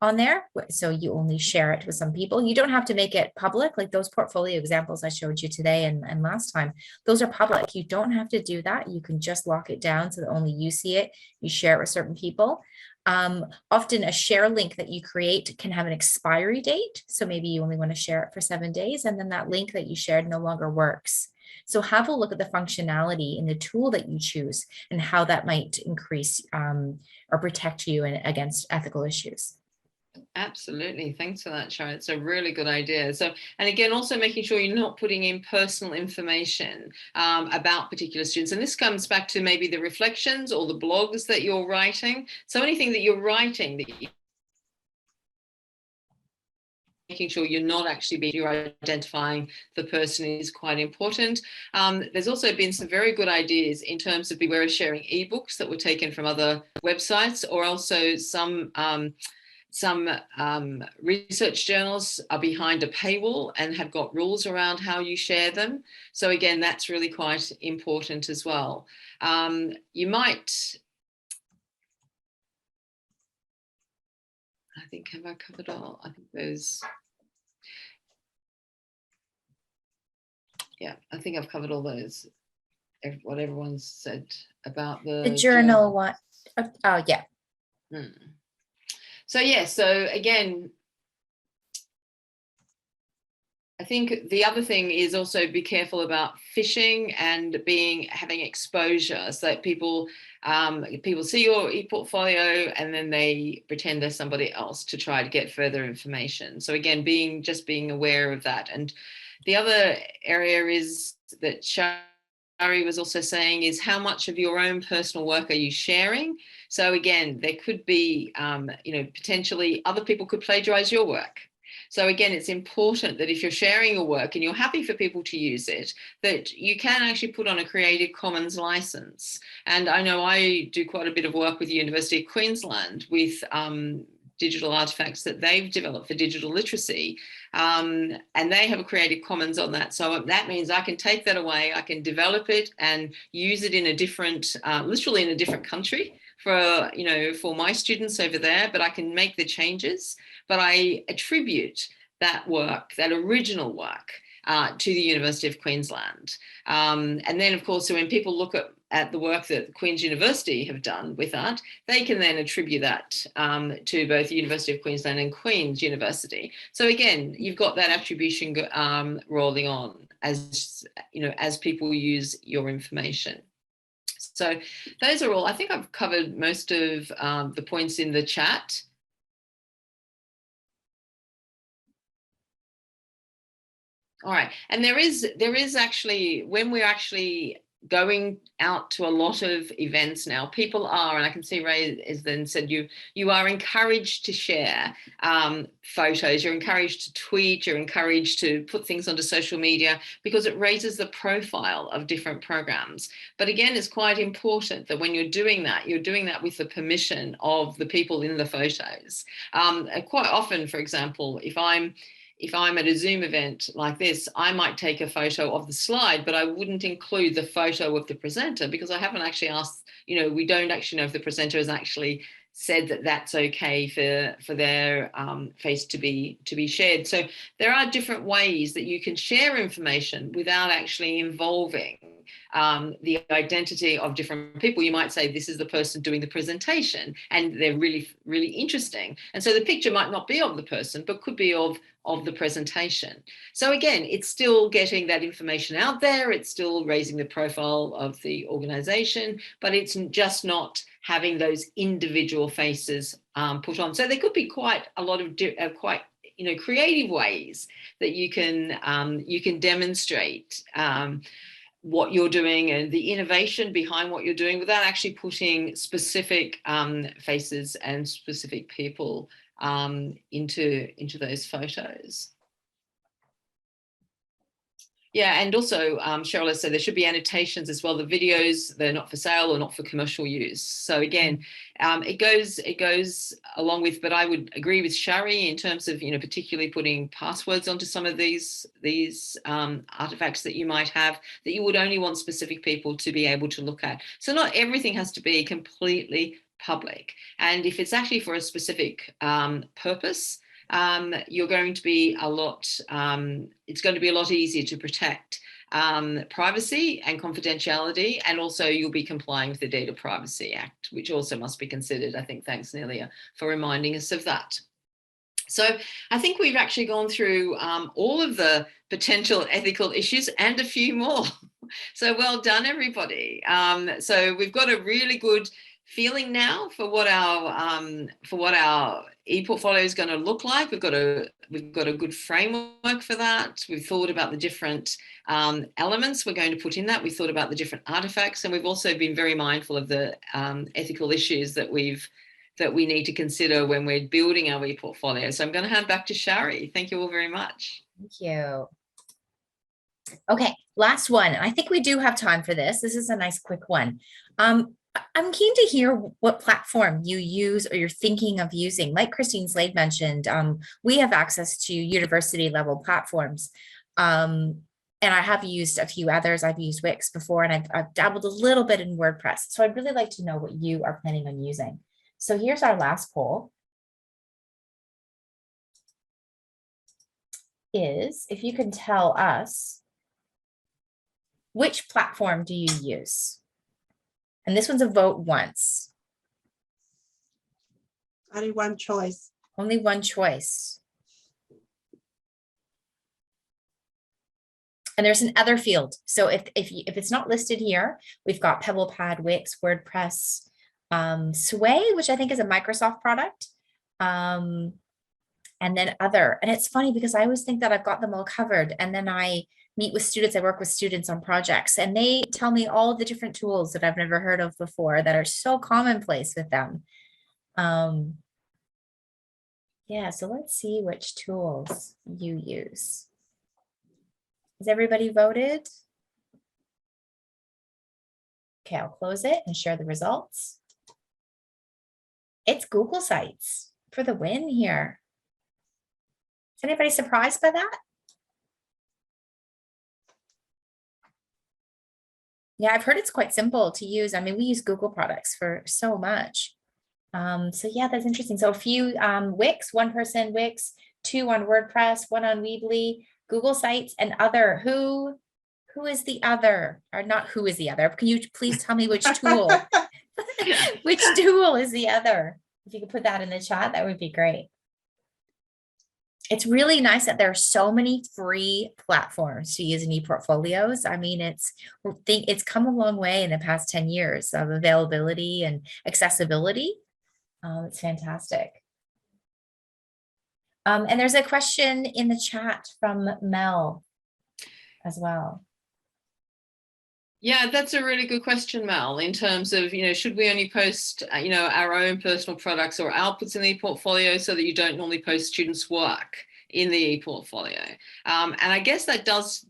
on there, so you only share it with some people. You don't have to make it public, like those portfolio examples I showed you today and last time. Those are public. You don't have to do that. You can just lock it down so that only you see it. You share it with certain people. Often a share link that you create can have an expiry date. So maybe you only want to share it for 7 days, and then that link that you shared no longer works. So have a look at the functionality in the tool that you choose and how that might increase or protect you against ethical issues. Absolutely. Thanks for that, Shari. It's a really good idea. So, and again, also making sure you're not putting in personal information about particular students. And this comes back to maybe the reflections or the blogs that you're writing. So anything that you're writing that making sure you're not actually you're identifying the person is quite important. There's also been some very good ideas in terms of beware of sharing ebooks that were taken from other websites, or also some research journals are behind a paywall and have got rules around how you share them. So again, that's really quite important as well. You might, I think, have I covered all? I think there's, yeah, I think I've covered all those, what everyone's said about the journal one. Oh, yeah. So yeah, so again, I think the other thing is also be careful about phishing and having exposure, so that people see your ePortfolio and then they pretend they're somebody else to try to get further information. So again, just being aware of that. And the other area is that Shari was also saying is how much of your own personal work are you sharing? So again, there could be, potentially other people could plagiarize your work. So again, it's important that if you're sharing your work and you're happy for people to use it, that you can actually put on a Creative Commons license. And I know I do quite a bit of work with the University of Queensland with digital artifacts that they've developed for digital literacy. And they have a Creative Commons on that. So that means I can take that away, I can develop it and use it in a different, literally in a different country for my students over there, but I can make the changes, but I attribute that work, that original work, to the University of Queensland. And then, of course, so when people look at the work that Queen's University have done with that, they can then attribute that to both the University of Queensland and Queen's University. So again, you've got that attribution rolling on as people use your information. So those are all, I think I've covered most of the points in the chat. All right, and there is actually, when we're actually going out to a lot of events now, people are, and I can see Ray has then said you are encouraged to share photos, you're encouraged to tweet, you're encouraged to put things onto social media because it raises the profile of different programs. But again, it's quite important that when you're doing that with the permission of the people in the photos. Quite often, for example, if I'm at a Zoom event like this, I might take a photo of the slide, but I wouldn't include the photo of the presenter because I haven't actually asked, we don't actually know if the presenter has actually said that that's okay for their face to be shared. So there are different ways that you can share information without actually involving the identity of different people. You might say this is the person doing the presentation and they're really, really interesting. And so the picture might not be of the person, but could be of the presentation. So again, it's still getting that information out there. It's still raising the profile of the organization, but it's just not having those individual faces put on. So there could be quite a lot of creative ways that you can demonstrate what you're doing and the innovation behind what you're doing without actually putting specific faces and specific people into those photos. Yeah, and also Cheryl has said there should be annotations as well. The videos, they're not for sale or not for commercial use. So again, it goes along with, but I would agree with Shari in terms of, particularly putting passwords onto some of these artifacts that you might have, that you would only want specific people to be able to look at. So not everything has to be completely public. And if it's actually for a specific purpose, you're going to be it's going to be a lot easier to protect privacy and confidentiality, and also you'll be complying with the Data Privacy Act, which also must be considered. I think thanks, Nelia, for reminding us of that. So I think we've actually gone through all of the potential ethical issues and a few more. So well done, everybody. So we've got a really good feeling now for what our ePortfolio is going to look like. We've got a good framework for that. We've thought about the different elements we're going to put in that. We've thought about the different artifacts, and we've also been very mindful of the ethical issues that we need to consider when we're building our ePortfolio. So I'm going to hand back to Shari. Thank you all very much. Thank you. Okay, last one. I think we do have time for this. This is a nice quick one. I'm keen to hear what platform you use or you're thinking of using. Like Christine Slade mentioned, we have access to university level platforms. And I have used a few others. I've used Wix before, and I've dabbled a little bit in WordPress. So I'd really like to know what you are planning on using. So here's our last poll. Is if you can tell us, which platform do you use? And this one's a vote once. Only one choice. Only one choice. And there's an other field. So if it's not listed here, we've got PebblePad, Wix, WordPress, Sway, which I think is a Microsoft product, and then other. And it's funny because I always think that I've got them all covered, and then I meet with students, I work with students on projects, and they tell me all the different tools that I've never heard of before that are so commonplace with them. Yeah, so let's see which tools you use. Has everybody voted? Okay, I'll close it and share the results. It's Google Sites for the win here. Is anybody surprised by that? Yeah, I've heard it's quite simple to use. I mean, we use Google products for so much. So yeah, that's interesting. So a few Wix, one person Wix, 2 on WordPress, 1 on Weebly, Google Sites, and other. Who is the other? Or not who is the other? Can you please tell me which tool? Which tool is the other? If you could put that in the chat, that would be great. It's really nice that there are so many free platforms to use in ePortfolios. I mean, it's come a long way in the past 10 years of availability and accessibility. It's fantastic. And there's a question in the chat from Mel as well. Yeah, that's a really good question, Mel, in terms of, should we only post, our own personal products or outputs in the ePortfolio so that you don't normally post students' work in the ePortfolio? And I guess it does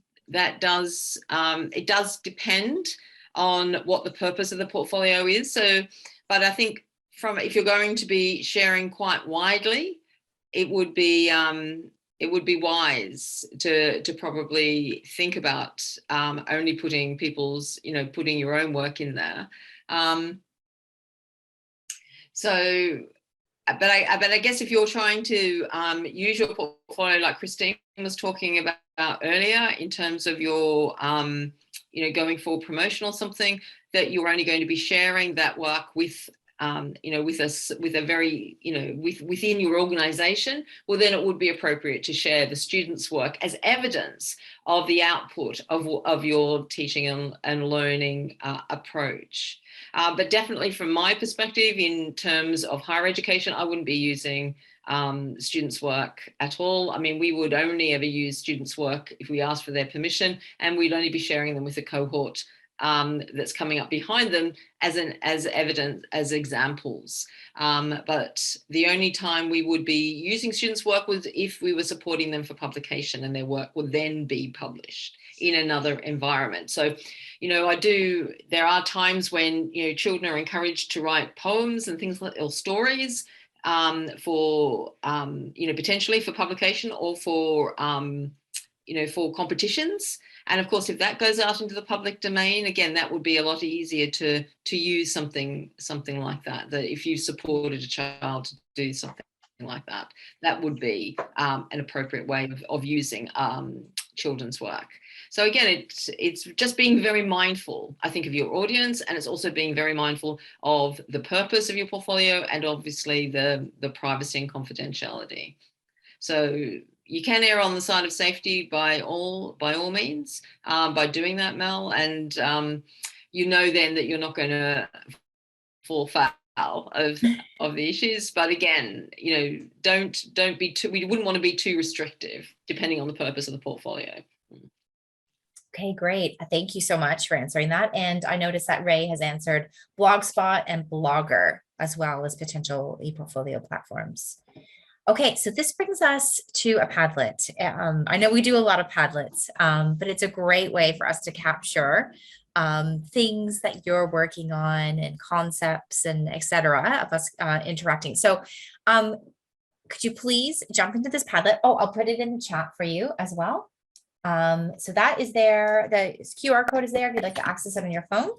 depend on what the purpose of the portfolio is. So, but I think if you're going to be sharing quite widely, it would be wise to probably think about only putting putting your own work in there. But I guess if you're trying to use your portfolio, like Christine was talking about earlier, in terms of your going for promotion or something, that you're only going to be sharing that work with within your organization, well, then it would be appropriate to share the students' work as evidence of the output of your teaching and learning approach. But definitely from my perspective, in terms of higher education, I wouldn't be using students' work at all. I mean, we would only ever use students' work if we asked for their permission, and we'd only be sharing them with a cohort that's coming up behind them as evidence, as examples. But the only time we would be using students' work was if we were supporting them for publication, and their work would then be published in another environment. So, there are times when, children are encouraged to write poems and things like, or stories, for, potentially for publication or for, for competitions. And of course, if that goes out into the public domain, again, that would be a lot easier to use something like that. That if you supported a child to do something like that, that would be an appropriate way of using children's work. So again, it's just being very mindful, I think, of your audience, and it's also being very mindful of the purpose of your portfolio and obviously the privacy and confidentiality. So you can err on the side of safety by all means by doing that, Mel, and then that you're not going to fall foul of the issues. But again, don't be too. We wouldn't want to be too restrictive, depending on the purpose of the portfolio. Okay, great. Thank you so much for answering that. And I noticed that Ray has answered Blogspot and Blogger as well as potential ePortfolio platforms. Okay, so this brings us to a Padlet. I know we do a lot of Padlets, but it's a great way for us to capture things that you're working on and concepts and etc. of us interacting. So could you please jump into this Padlet? Oh, I'll put it in the chat for you as well. So that is there. The QR code is there if you'd like to access it on your phone.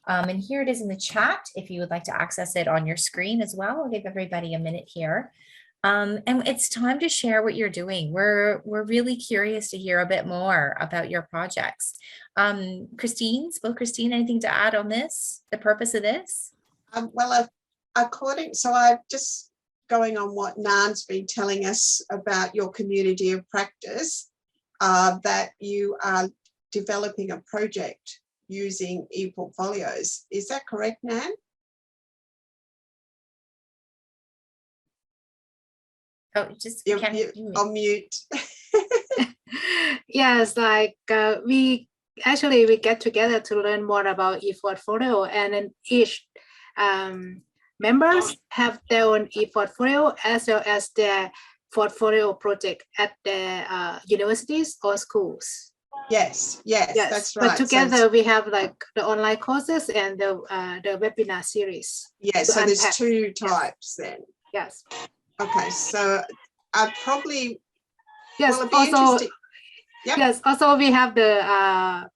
And here it is in the chat if you would like to access it on your screen as well. I'll give everybody a minute here. And it's time to share what you're doing. We're really curious to hear a bit more about your projects. Christine, anything to add on this, the purpose of this? Well, so I'm just going on what Nan's been telling us about your community of practice, that you are developing a project using ePortfolios. Is that correct, Nan? Oh, just you're on mute. Yes, like we get together to learn more about ePortfolio, and then each members have their own ePortfolio as well as their portfolio project at their universities or schools. Yes, that's right. But together we have like the online courses and the webinar series. Yes, so there's two types then. Yes. Okay, so I probably also we have the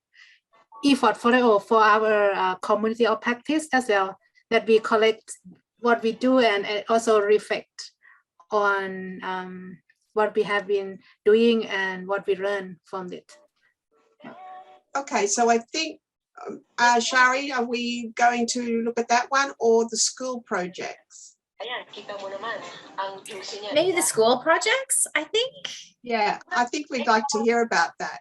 ePortfolio for our community of practice as well, that we collect what we do and also reflect on what we have been doing and what we learn from it. Okay, so I think Shari, are we going to look at that one or the school projects? Maybe the school projects, I think. Yeah, I think we'd like to hear about that.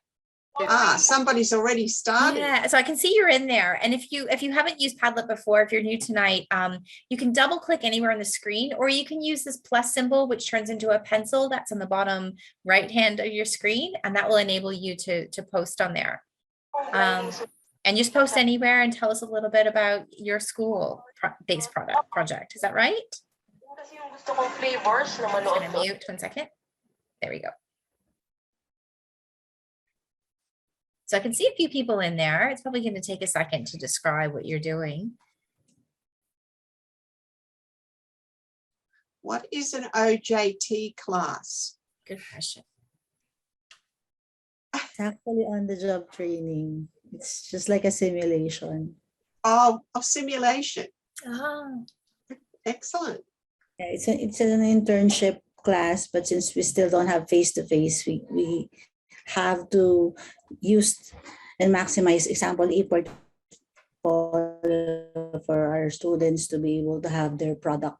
Somebody's already started. Yeah, so I can see you're in there. And if you haven't used Padlet before, if you're new tonight, you can double click anywhere on the screen, or you can use this plus symbol, which turns into a pencil that's on the bottom right hand of your screen, and that will enable you to post on there. And just post anywhere and tell us a little bit about your school-based project. Is that right? I'm just going to mute 1 second. There we go. So I can see a few people in there. It's probably going to take a second to describe what you're doing. What is an OJT class? Good question. It's actually on-the-job training. It's just like a simulation. Oh, a simulation. Oh. Excellent. Yeah, it's an internship class, but since we still don't have face-to-face, we have to use and maximize example ePortfolio for our students to be able to have their product.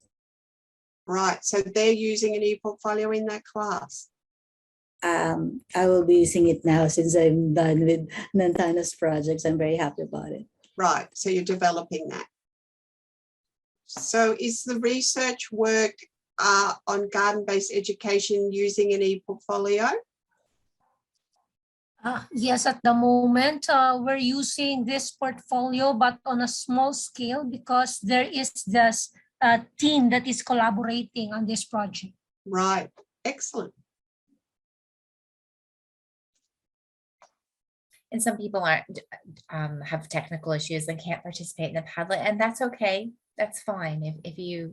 Right, so they're using an ePortfolio in that class. I will be using it now since I'm done with Nantana's projects. I'm very happy about it. Right, so you're developing that. So is the research work on garden-based education using an ePortfolio? Yes, at the moment, we're using this portfolio, but on a small scale because there is this team that is collaborating on this project. Right. Excellent. And some people aren't have technical issues and can't participate in the Padlet, and that's okay. That's fine. If you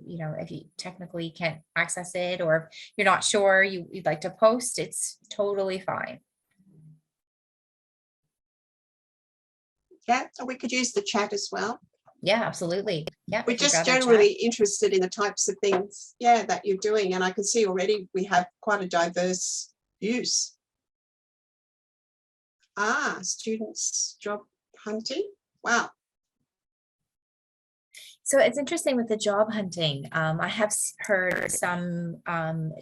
technically can't access it, or if you're not sure you'd like to post, it's totally fine. Yeah, we could use the chat as well. Yeah, absolutely. Yeah, We're just generally interested in the types of things, yeah, that you're doing. And I can see already we have quite a diverse use. Students job hunting. Wow. So it's interesting with the job hunting. I have heard some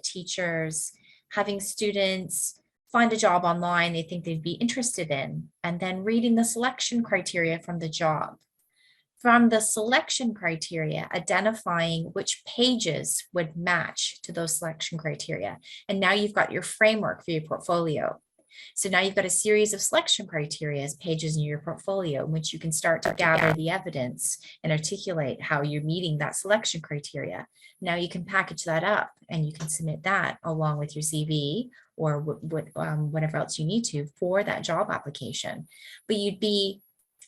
teachers having students find a job online they think they'd be interested in, and then reading the selection criteria from the job. From the selection criteria, identifying which pages would match to those selection criteria. And now you've got your framework for your portfolio. So now you've got a series of selection criteria as pages in your portfolio in which you can start to gather the evidence and articulate how you're meeting that selection criteria. Now you can package that up and you can submit that along with your CV or whatever else you need to for that job application. But you'd be,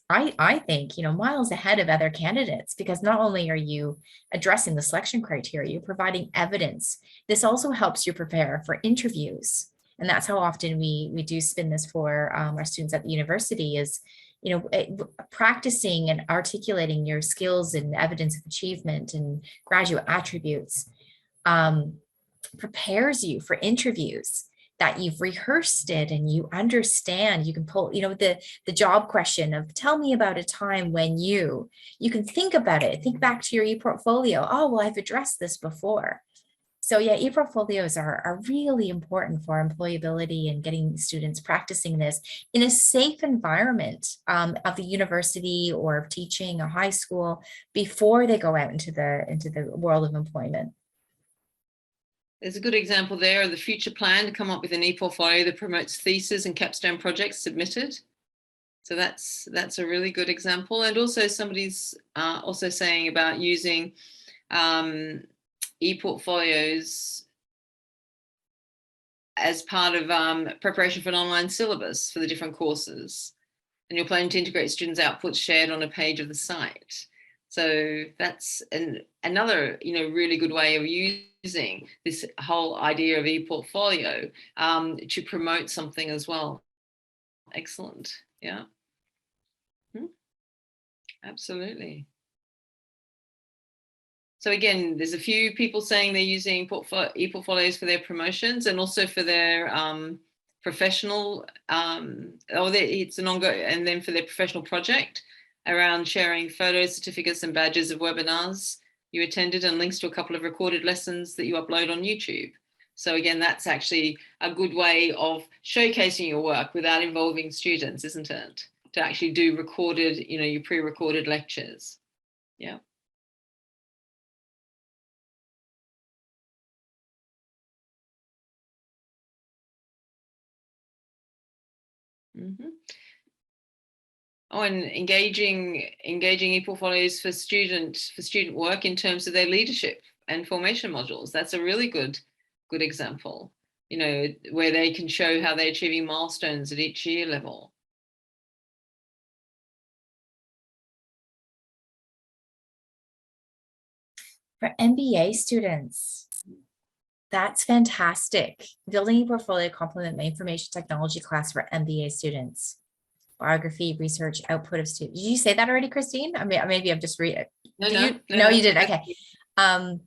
I think, miles ahead of other candidates, because not only are you addressing the selection criteria, you're providing evidence. This also helps you prepare for interviews. And that's how often we do spin this for our students at the university is, practicing and articulating your skills and evidence of achievement and graduate attributes prepares you for interviews, that you've rehearsed it and you understand. You can pull, the job question of tell me about a time when you can think about it, think back to your ePortfolio. Oh, well, I've addressed this before. So yeah, ePortfolios are really important for employability and getting students practicing this in a safe environment of the university or of teaching or high school before they go out into the world of employment. There's a good example there of the future plan to come up with an ePortfolio that promotes thesis and capstone projects submitted. So that's a really good example. And also somebody's also saying about using ePortfolios as part of preparation for an online syllabus for the different courses. And you're planning to integrate students' outputs shared on a page of the site. So that's another, really good way of using this whole idea of ePortfolio to promote something as well. Excellent. Yeah. Absolutely. So again, there's a few people saying they're using ePortfolios for their promotions and also for their professional, it's an ongoing, and then for their professional project around sharing photos, certificates, and badges of webinars you attended and links to a couple of recorded lessons that you upload on YouTube. So again, that's actually a good way of showcasing your work without involving students, isn't it? To actually do recorded, your pre-recorded lectures. Yeah. Mm-hmm. Oh, and engaging ePortfolios for student work in terms of their leadership and formation modules. That's a really good example, where they can show how they're achieving milestones at each year level. For MBA students, that's fantastic. Building a portfolio complement my information technology class for MBA students. Biography, research, output of students. Did you say that already, Christine? I mean, maybe I'm just reading. No, you did. Okay. And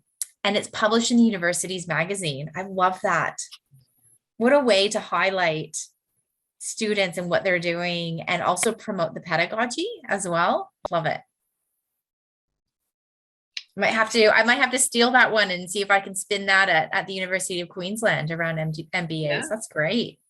it's published in the university's magazine. I love that. What a way to highlight students and what they're doing and also promote the pedagogy as well. Love it. I might have to steal that one and see if I can spin that at the University of Queensland around MBAs. Yeah. That's great.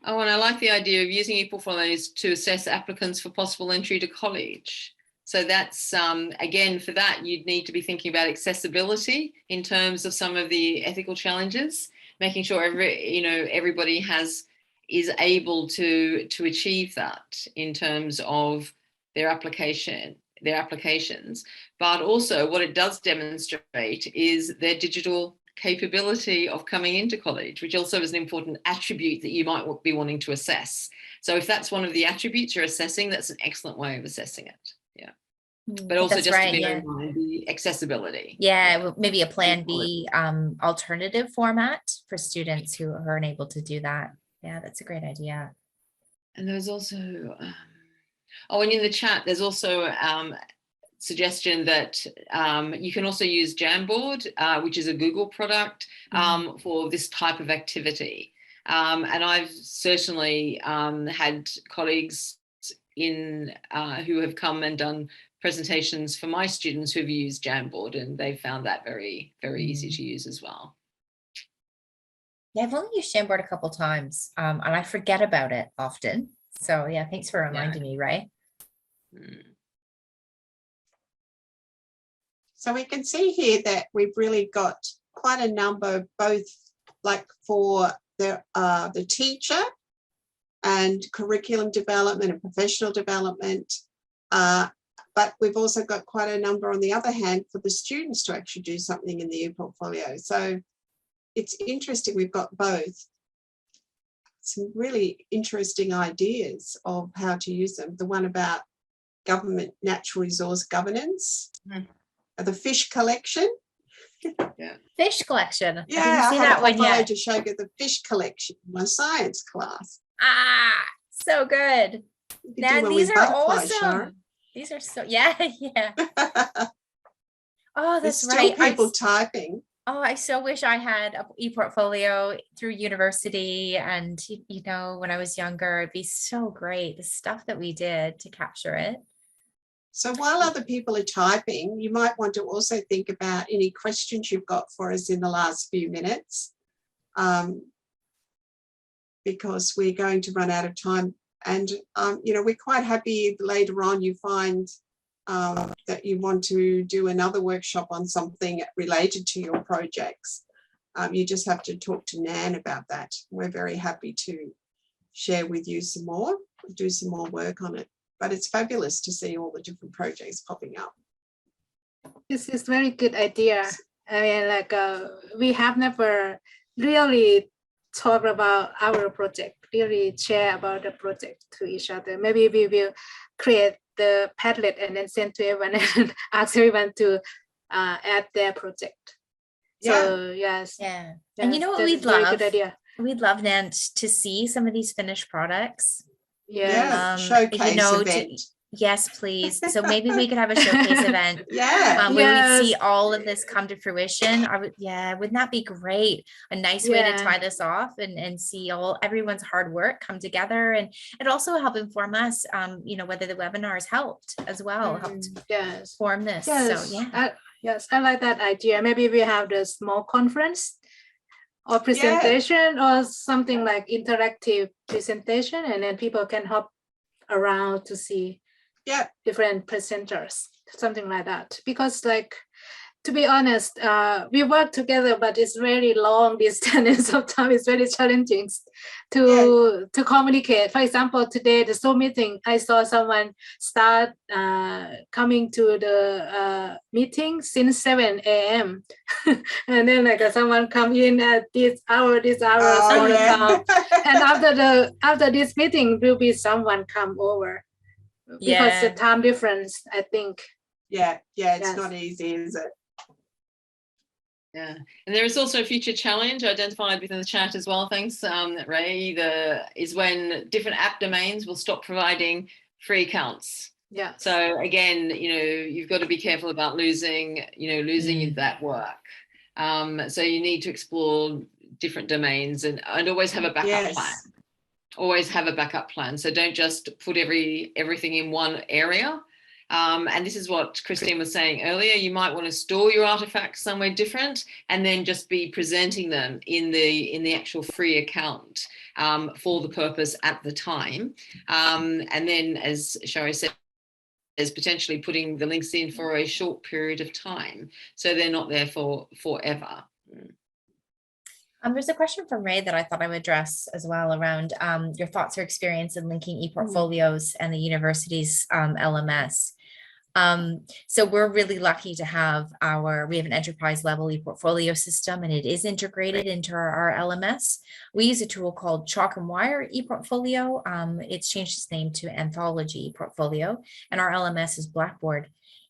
Oh, and I like the idea of using ePortfolios to assess applicants for possible entry to college. So that's, again, for that, you'd need to be thinking about accessibility in terms of some of the ethical challenges making sure everybody is able to achieve that in terms of their applications, but also what it does demonstrate is their digital capability of coming into college, which also is an important attribute that you might be wanting to assess. So if that's one of the attributes you're assessing, that's an excellent way of assessing it. Yeah. But also That's just right, to be yeah. in mind the accessibility. Yeah, maybe a plan B alternative format for students who aren't able to do that. Yeah, that's a great idea. And there's also, and in the chat, there's also suggestion that you can also use Jamboard, which is a Google product, for this type of activity. And I've certainly had colleagues who have come and done presentations for my students who've used Jamboard, and they've found that very, very easy to use as well. Yeah, I've only used Jamboard a couple times, and I forget about it often. So yeah, thanks for reminding me, Ray. So we can see here that we've really got quite a number, both like for the teacher and curriculum development and professional development, but we've also got quite a number on the other hand for the students to actually do something in the ePortfolio. So it's interesting, we've got both. Some really interesting ideas of how to use them. The one about government natural resource governance, the fish collection. Yeah. Fish collection. Yeah, I didn't see that one yet. To show you the fish collection in my science class. Ah, so good. Now, these are awesome. Shari. These are so, yeah. Oh, that's There's right. Still people typing. Oh, I so wish I had an ePortfolio through university. And, when I was younger, it'd be so great. The stuff that we did to capture it. So while other people are typing, you might want to also think about any questions you've got for us in the last few minutes, because we're going to run out of time. And, we're quite happy if later on you find that you want to do another workshop on something related to your projects. You just have to talk to Nan about that. We're very happy to share with you some more, do some more work on it. But it's fabulous to see all the different projects popping up. This is very good idea. I mean, we have never really talked about our project, really share about the project to each other. Maybe we will create the Padlet and then send to everyone and ask everyone to add their project. So yes. Yeah. And what we'd love? Good idea. We'd love, Nan, to see some of these finished products. Yeah, showcase event. Yes, please. So maybe we could have a showcase event. Yeah. Where we'd see all of this come to fruition. Wouldn't that be great? A nice way to tie this off and see everyone's hard work come together, and it also help inform us, whether the webinars helped as well, helped form this. Yes. So yeah. I like that idea. Maybe we have the small conference or presentation or something like interactive presentation, and then people can hop around to see different presenters, something like that. Because to be honest, we work together, but it's very long distance and sometimes it's very challenging to communicate. For example, today, the Zoom meeting, I saw someone start coming to the meeting since 7 a.m. and then someone come in at this hour, come. And after this meeting, will be someone come over. Because the time difference, I think. It's not easy, is it? Yeah, and there is also a future challenge identified within the chat as well. Thanks, Ray. Is when different app domains will stop providing free accounts. Yeah. So again, you've got to be careful about losing that work. So you need to explore different domains and always have a backup plan. Always have a backup plan. So don't just put everything in one area. And this is what Christine was saying earlier. You might want to store your artifacts somewhere different and then just be presenting them in the actual free account for the purpose at the time. And then, as Shari said, is potentially putting the links in for a short period of time, so they're not there for forever. There's a question from Ray that I thought I would address as well around your thoughts or experience in linking ePortfolios and the university's LMS. So we're really lucky to have we have an enterprise level ePortfolio system, and it is integrated into our LMS. We use a tool called Chalk and Wire ePortfolio. It's changed its name to Anthology ePortfolio, and our LMS is Blackboard.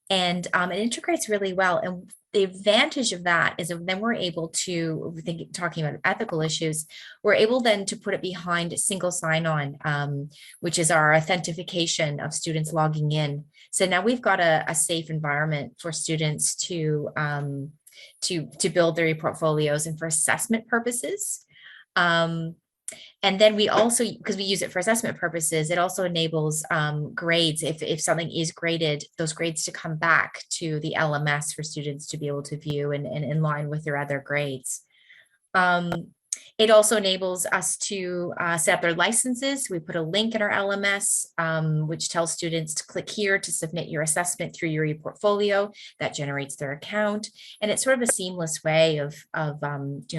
And it integrates really well. And the advantage of that is that then we're able to, talking about ethical issues, we're able then to put it behind single sign-on, which is our authentication of students logging in. So now we've got a safe environment for students to build their ePortfolios and for assessment purposes. And then we also, because we use it for assessment purposes, it also enables grades. If something is graded, those grades to come back to the LMS for students to be able to view and in line with their other grades. It also enables us to set up their licenses. We put a link in our LMS, which tells students to click here to submit your assessment through your ePortfolio. That generates their account. And it's sort of a seamless way of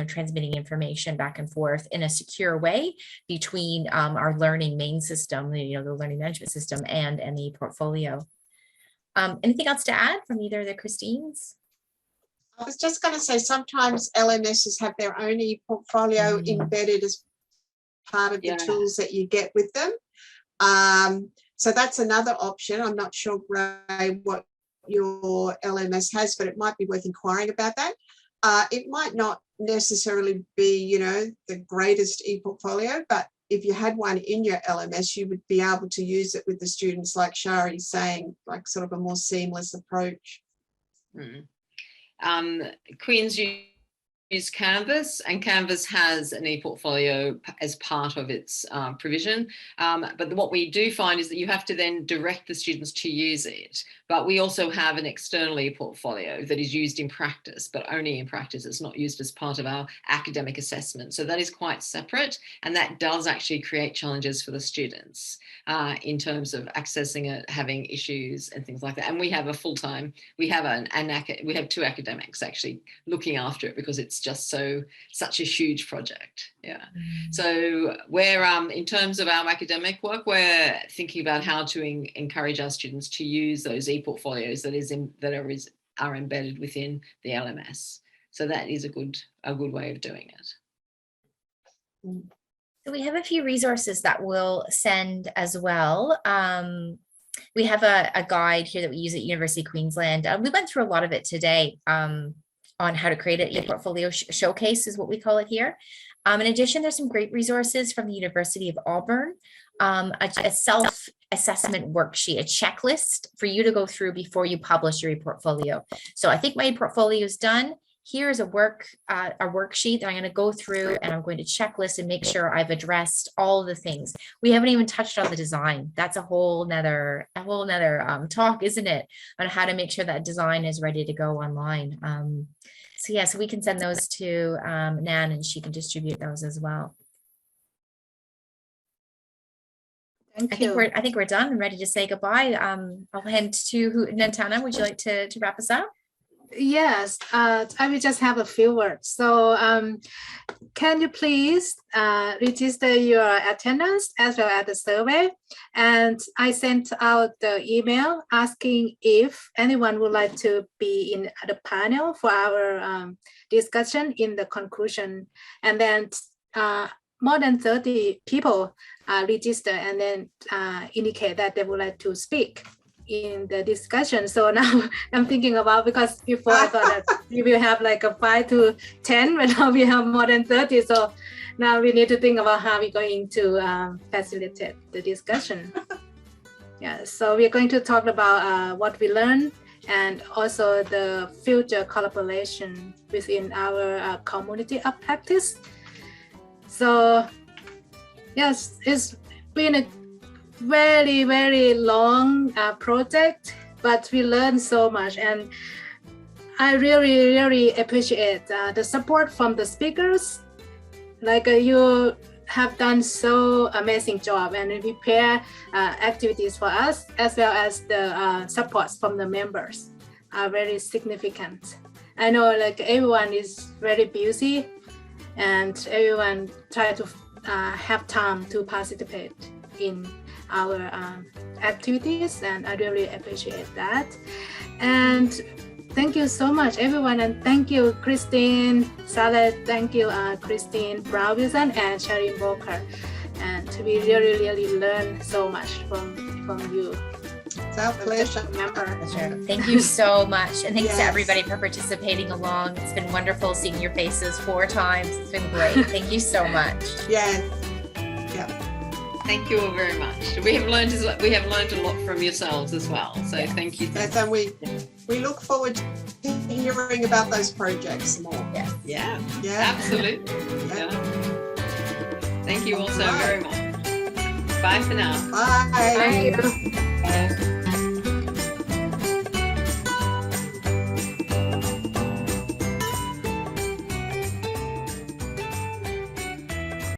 transmitting information back and forth in a secure way between our learning main system, the learning management system, and the ePortfolio. Anything else to add from either of the Christines? I was just going to say sometimes LMSs have their own ePortfolio embedded as part of the tools that you get with them. So that's another option. I'm not sure, Ray, what your LMS has, but it might be worth inquiring about that. It might not necessarily be, the greatest ePortfolio, but if you had one in your LMS, you would be able to use it with the students, like Shari saying, like sort of a more seamless approach. Queen's use Canvas, and Canvas has an ePortfolio as part of its provision. But what we do find is that you have to then direct the students to use it. But we also have an external ePortfolio that is used in practice, but only in practice. It's not used as part of our academic assessment. So that is quite separate, and that does actually create challenges for the students in terms of accessing it, having issues and things like that. And we have a full-time, we have two academics actually looking after it because it's just such a huge project. So we're in terms of our academic work, we're thinking about how to encourage our students to use those ePortfolios that are embedded within the LMS. So that is a good way of doing it. So we have a few resources that we'll send as well. We have a guide here that we use at University of Queensland. We went through a lot of it today on how to create an ePortfolio showcase is what we call it here. In addition, there's some great resources from the University of Auburn, a self-assessment worksheet, a checklist for you to go through before you publish your ePortfolio. So I think my ePortfolio is done. Here's a worksheet that I'm going to go through, and I'm going to checklist and make sure I've addressed all of the things. We haven't even touched on the design. That's a whole nother talk, isn't it, on how to make sure that design is ready to go online. So we can send those to Nan, and she can distribute those as well. Thank you. I think we're done and ready to say goodbye. I'll hand to Nantana. Would you like to wrap us up? Yes, I will just have a few words. So can you please register your attendance as well as the survey? And I sent out the email asking if anyone would like to be in the panel for our discussion in the conclusion. And then more than 30 people register and then indicate that they would like to speak in the discussion. So now I'm thinking about, because before I thought that we will have like a 5 to 10, but now we have more than 30. So now we need to think about how we're going to facilitate the discussion. So we're going to talk about what we learned and also the future collaboration within our community of practice. So yes, it's been a very, very long project, but we learned so much, and I really, really appreciate the support from the speakers. Like you have done so amazing job and prepare activities for us, as well as the supports from the members are very significant. I know like everyone is very busy, and everyone try to have time to participate in our activities, and I really appreciate that. And thank you so much, everyone, and thank you, Christine Slade, thank you, Christine Brown-Wilson and Shari Bowker, and we really learn so much from you. It's our pleasure. Pleasure. Thank you so much. And thanks to Yes. everybody for participating along. It's been wonderful seeing your faces 4 times. It's been great. Thank you so much. Yeah. Thank you all very much. We have learned a lot from yourselves as well. So thank you. Yes, and we look forward to hearing about those projects more. Yes. Yeah, Yeah. absolutely. Yeah. Thank you all so All right. very much. Bye for now. Bye. Thank you.